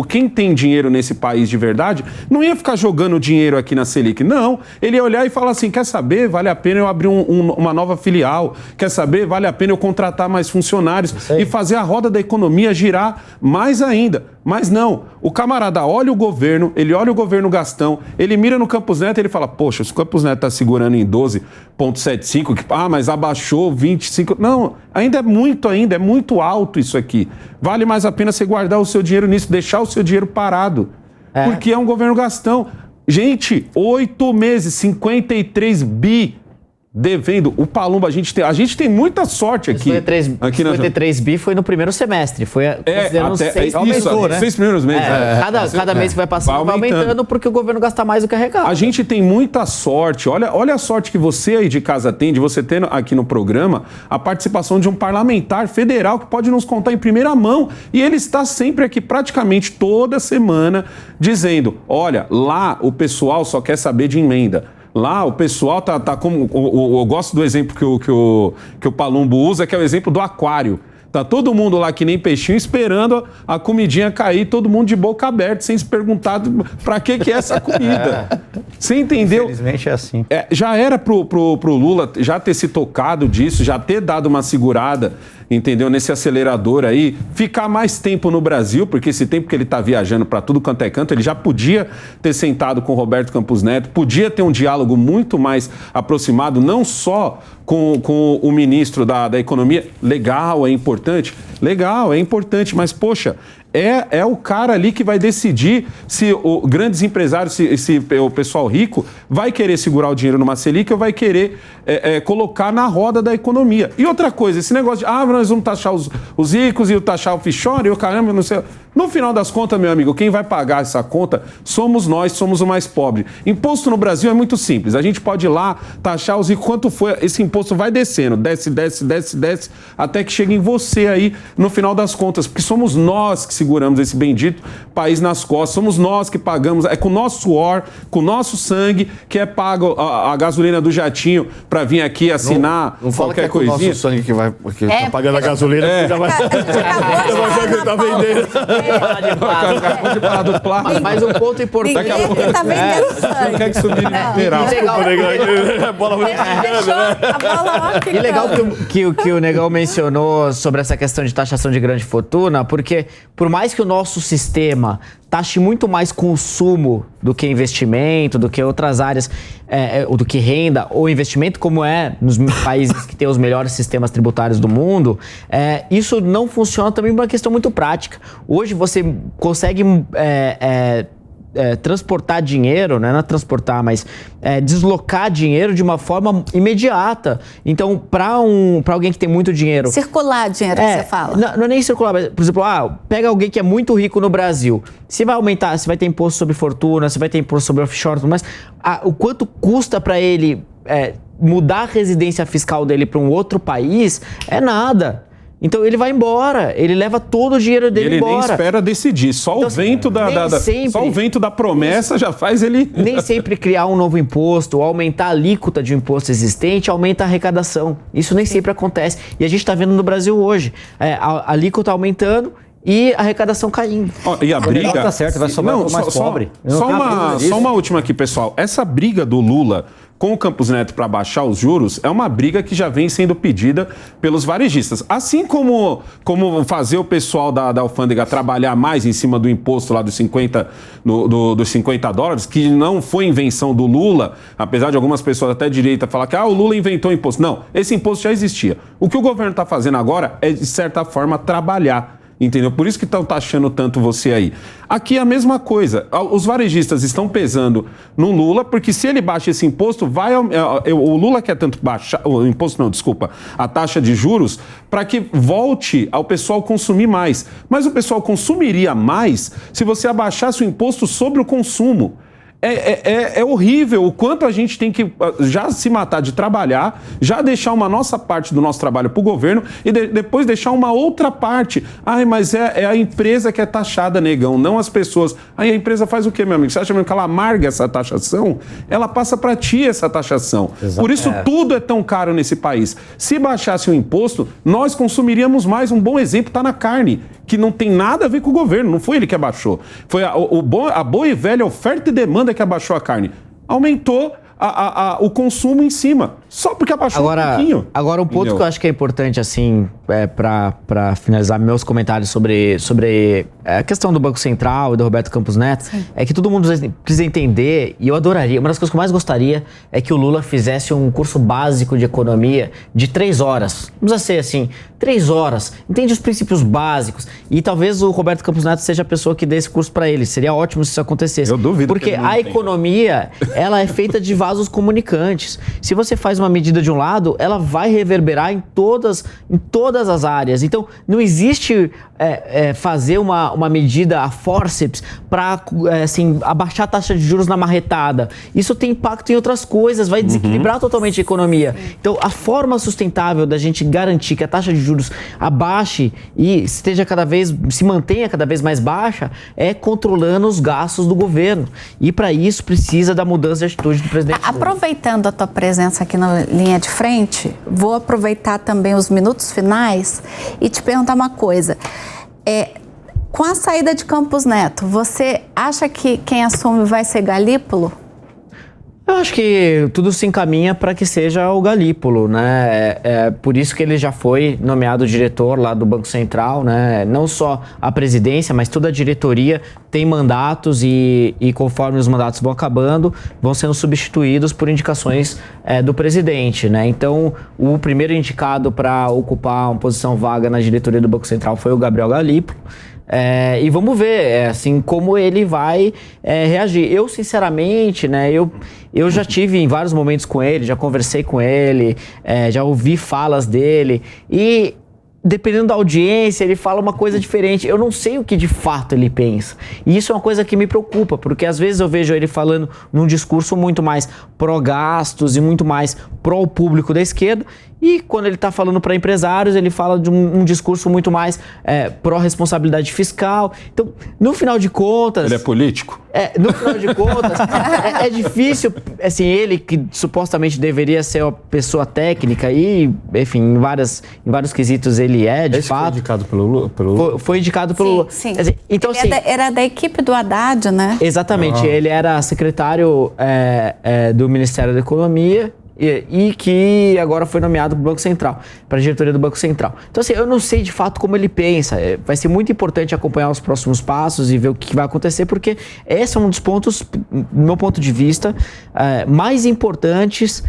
quem tem dinheiro nesse país de verdade não ia ficar jogando dinheiro aqui na Selic. Não, ele ia olhar e falar assim, quer saber, vale a pena eu abrir uma nova filial, quer saber, vale a pena eu contratar mais funcionários e fazer a roda da economia girar mais ainda. Mas não, o camarada olha o governo, ele olha o governo gastão, ele mira no Campos Neto e ele fala, poxa, se o Campos Neto está segurando em 12,75, mas abaixou 25... Não, ainda é muito alto isso aqui. Vale mais a pena você guardar o seu dinheiro nisso, deixar o seu dinheiro parado. Porque é um governo gastão. Gente, 8 meses, 53 bi devendo. O Palumbo, a gente tem muita sorte aqui. 53 bi foi no primeiro semestre. Foi considerando aumentou, né? 6 primeiros meses. Cada mês que vai passando vai aumentando porque o governo gasta mais do que arrecada. A gente tem muita sorte. Olha a sorte que você aí de casa tem, de você ter aqui no programa a participação de um parlamentar federal que pode nos contar em primeira mão. E ele está sempre aqui, praticamente toda semana, dizendo, olha, lá o pessoal só quer saber de emenda. Lá o pessoal tá como... Eu gosto do exemplo que o Palumbo usa, que é o exemplo do aquário. Tá todo mundo lá que nem peixinho esperando a comidinha cair, todo mundo de boca aberta, sem se perguntar pra que é essa comida. Você entendeu? Infelizmente é assim. Já era pro Lula já ter se tocado disso, já ter dado uma segurada, entendeu? Nesse acelerador aí, ficar mais tempo no Brasil, porque esse tempo que ele tá viajando pra tudo quanto é canto, ele já podia ter sentado com o Roberto Campos Neto, podia ter um diálogo muito mais aproximado, não só com o ministro da Economia. Legal, é importante? Legal, é importante, mas, poxa, é o cara ali que vai decidir se o grandes empresários, se o pessoal rico vai querer segurar o dinheiro numa Selic ou vai querer colocar na roda da economia. E outra coisa, esse negócio de, nós vamos taxar os ricos e taxar o offshore e o caramba, não sei... No final das contas, meu amigo, quem vai pagar essa conta somos nós, somos o mais pobre. Imposto no Brasil é muito simples. A gente pode ir lá, taxar os ricos, quanto foi, esse imposto vai descendo, desce, até que chega em você aí, no final das contas. Porque somos nós que seguramos esse bendito país nas costas, somos nós que pagamos, é com o nosso suor, com o nosso sangue, que é pago a gasolina do jatinho para vir aqui assinar não qualquer coisinha. Com o nosso sangue que tá pagando a gasolina, já vai... que tá vendendo. Pode falar do plástico. Mas um ponto importante. Daqui a pouco tá vendendo sangue. Não quer que subir liberal. E legal que o Negão mencionou sobre essa questão de taxação de grande fortuna, porque por mais que o nosso sistema taxe muito mais consumo do que investimento, do que outras áreas, ou do que renda ou investimento, como é nos países que têm os melhores sistemas tributários do mundo, isso não funciona também por uma questão muito prática. Hoje você consegue transportar dinheiro, não é transportar, mas deslocar dinheiro de uma forma imediata. Então, para alguém que tem muito dinheiro... Circular dinheiro, que você fala. Não é nem circular, mas, por exemplo, pega alguém que é muito rico no Brasil. Se vai aumentar, se vai ter imposto sobre fortuna, se vai ter imposto sobre offshore, mas o quanto custa para ele mudar a residência fiscal dele para um outro país, é nada. Então ele vai embora, ele leva todo o dinheiro dele embora. Ele nem espera decidir, só o vento só o vento da promessa já faz ele... Nem sempre criar um novo imposto ou aumentar a alíquota de um imposto existente aumenta a arrecadação. Isso nem sempre acontece. E a gente está vendo no Brasil hoje, a alíquota aumentando e a arrecadação caindo. E a briga... Tá certo, vai sobrar o mais pobre. Só uma última aqui, pessoal. Essa briga do Lula com o Campos Neto para baixar os juros é uma briga que já vem sendo pedida pelos varejistas. Assim como fazer o pessoal da alfândega trabalhar mais em cima do imposto lá dos 50 dólares, que não foi invenção do Lula, apesar de algumas pessoas até direita falar que o Lula inventou o imposto. Não, esse imposto já existia. O que o governo está fazendo agora é, de certa forma, trabalhar. Entendeu? Por isso que estão taxando tanto você aí. Aqui é a mesma coisa. Os varejistas estão pesando no Lula, porque se ele baixa esse imposto, o Lula quer tanto baixar, o imposto não, desculpa, a taxa de juros, para que volte ao pessoal consumir mais. Mas o pessoal consumiria mais se você abaixasse o imposto sobre o consumo. É horrível o quanto a gente tem que já se matar de trabalhar, já deixar uma nossa parte do nosso trabalho para o governo e depois deixar uma outra parte. Ai, mas é a empresa que é taxada, negão, não as pessoas. Aí a empresa faz o quê, meu amigo? Você acha mesmo que ela amarga essa taxação? Ela passa para ti essa taxação. Exato. Por isso tudo é tão caro nesse país. Se baixasse o imposto, nós consumiríamos mais. Um bom exemplo está na carne, que não tem nada a ver com o governo, não foi ele que abaixou. Foi a boa e velha oferta e demanda que abaixou a carne. Aumentou o consumo em cima, só porque abaixou um pouquinho. Agora, um ponto que eu acho que é importante, assim, para finalizar meus comentários sobre a questão do Banco Central e do Roberto Campos Neto, é que todo mundo precisa entender, e eu adoraria, uma das coisas que eu mais gostaria é que o Lula fizesse um curso básico de economia de 3 horas. Não precisa ser assim, 3 horas, entende os princípios básicos, e talvez o Roberto Campos Neto seja a pessoa que dê esse curso para ele. Seria ótimo se isso acontecesse. Eu duvido. Porque a economia, ela é feita de vasos comunicantes. Se você faz uma medida de um lado, ela vai reverberar em todas as áreas. Então, não existe fazer uma medida a fórceps para abaixar a taxa de juros na marretada. Isso tem impacto em outras coisas, vai desequilibrar totalmente a economia. Então, a forma sustentável da gente garantir que a taxa de juros abaixe e se mantenha cada vez mais baixa é controlando os gastos do governo. E para isso precisa da mudança de atitude do presidente. Aproveitando a tua presença aqui na linha de frente, vou aproveitar também os minutos finais e te perguntar uma coisa. Com a saída de Campos Neto, você acha que quem assume vai ser Galípolo? Eu acho que tudo se encaminha para que seja o Galípolo, né? É por isso que ele já foi nomeado diretor lá do Banco Central, né? Não só a presidência, mas toda a diretoria tem mandatos e conforme os mandatos vão acabando, vão sendo substituídos por indicações do presidente, né? Então, o primeiro indicado para ocupar uma posição vaga na diretoria do Banco Central foi o Gabriel Galípolo. E vamos ver, assim, como ele vai reagir. Eu, sinceramente, né, eu já tive em vários momentos com ele, já conversei com ele, já ouvi falas dele e, dependendo da audiência, ele fala uma coisa diferente. Eu não sei o que de fato ele pensa. E isso é uma coisa que me preocupa, porque às vezes eu vejo ele falando num discurso muito mais pró-gastos e muito mais pró-público da esquerda, e quando ele está falando para empresários, ele fala de um discurso muito mais pró-responsabilidade fiscal. Então, no final de contas... Ele é político? No final de contas, é difícil, assim, ele que supostamente deveria ser uma pessoa técnica e, enfim, em vários quesitos ele de fato. Foi indicado pelo Lula? Foi indicado pelo Lula. Sim. Então, ele era da equipe do Haddad, né? Exatamente, ele era secretário do Ministério da Economia e que agora foi nomeado para o Banco Central, para a diretoria do Banco Central. Então, assim, eu não sei de fato como ele pensa. Vai ser muito importante acompanhar os próximos passos e ver o que vai acontecer, porque esse é um dos pontos, do meu ponto de vista, mais importantes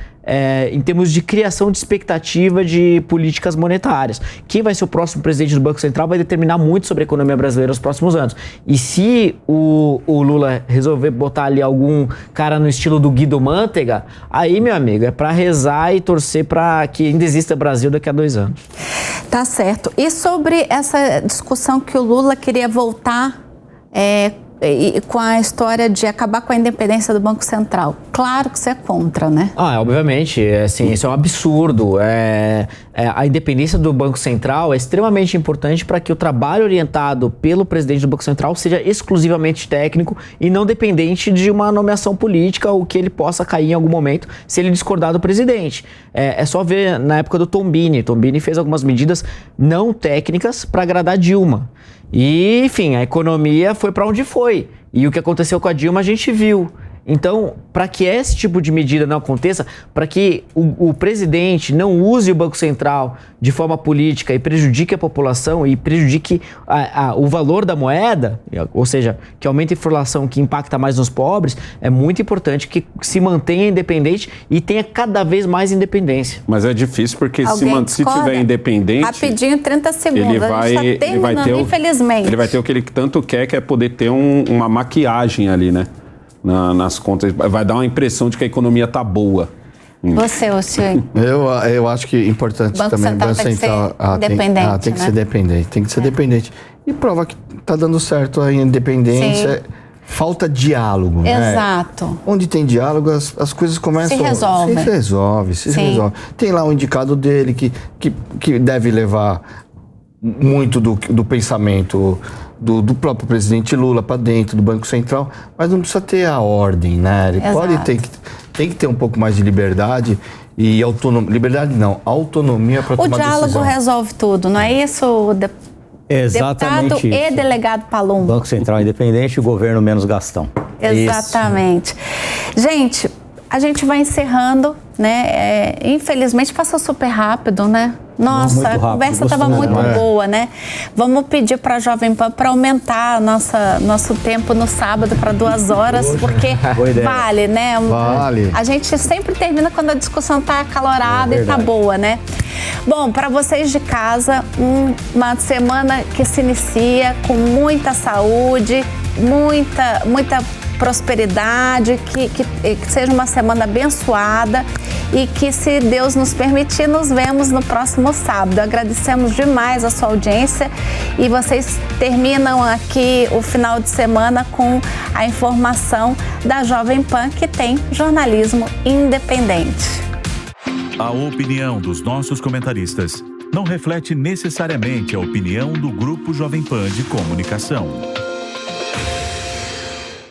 em termos de criação de expectativa de políticas monetárias. Quem vai ser o próximo presidente do Banco Central vai determinar muito sobre a economia brasileira nos próximos anos. E se o Lula resolver botar ali algum cara no estilo do Guido Mantega, aí, meu amigo, é para rezar e torcer para que ainda exista Brasil daqui a 2 anos. Tá certo. E sobre essa discussão que o Lula queria voltar com a história de acabar com a independência do Banco Central. Claro que você é contra, né? Obviamente, assim, isso é um absurdo. A independência do Banco Central é extremamente importante para que o trabalho orientado pelo presidente do Banco Central seja exclusivamente técnico e não dependente de uma nomeação política ou que ele possa cair em algum momento se ele discordar do presidente. É só ver na época do Tombini. Tombini fez algumas medidas não técnicas para agradar Dilma. E, enfim, a economia foi para onde foi. E o que aconteceu com a Dilma a gente viu. Então, para que esse tipo de medida não aconteça, para que o presidente não use o Banco Central de forma política e prejudique a população e prejudique o valor da moeda, ou seja, que aumente a inflação, que impacta mais nos pobres, é muito importante que se mantenha independente e tenha cada vez mais independência. Mas é difícil porque se tiver independente... Rapidinho, 30 segundos. Ele vai, a gente tá terminando, infelizmente. Ele vai ter o que ele tanto quer, que é poder ter uma maquiagem ali, né? Nas contas. Vai dar uma impressão de que a economia tá boa. Você, Oceano. Eu acho que é importante Banco também. Central tem que ser independente, tem que né? ser dependente. Tem que ser dependente. E prova que tá dando certo a independência. Sim. Falta diálogo. Exato. Né? Onde tem diálogo, as coisas começam... Se resolve. Se resolve. Tem lá um indicado dele que deve levar muito do pensamento do próprio presidente Lula para dentro do Banco Central, mas não precisa ter a ordem, né? Ele tem que ter um pouco mais de liberdade e autonomia. Liberdade não, autonomia para tomar decisão. O diálogo resolve tudo, não é isso, Exatamente deputado e isso. delegado Palumbo? Banco Central independente e o governo menos gastão. Exatamente. Gente, a gente vai encerrando, né? Infelizmente passou super rápido, né? Nossa, a conversa estava muito boa, né? Vamos pedir para a Jovem Pan para aumentar nosso tempo no sábado para 2 horas, porque vale, né? Vale. A gente sempre termina quando a discussão está acalorada e está boa, né? Bom, para vocês de casa, uma semana que se inicia com muita saúde, muita prosperidade, que seja uma semana abençoada e que, se Deus nos permitir, nos vemos no próximo sábado. Agradecemos demais a sua audiência e vocês terminam aqui o final de semana com a informação da Jovem Pan, que tem jornalismo independente. A opinião dos nossos comentaristas não reflete necessariamente a opinião do Grupo Jovem Pan de Comunicação.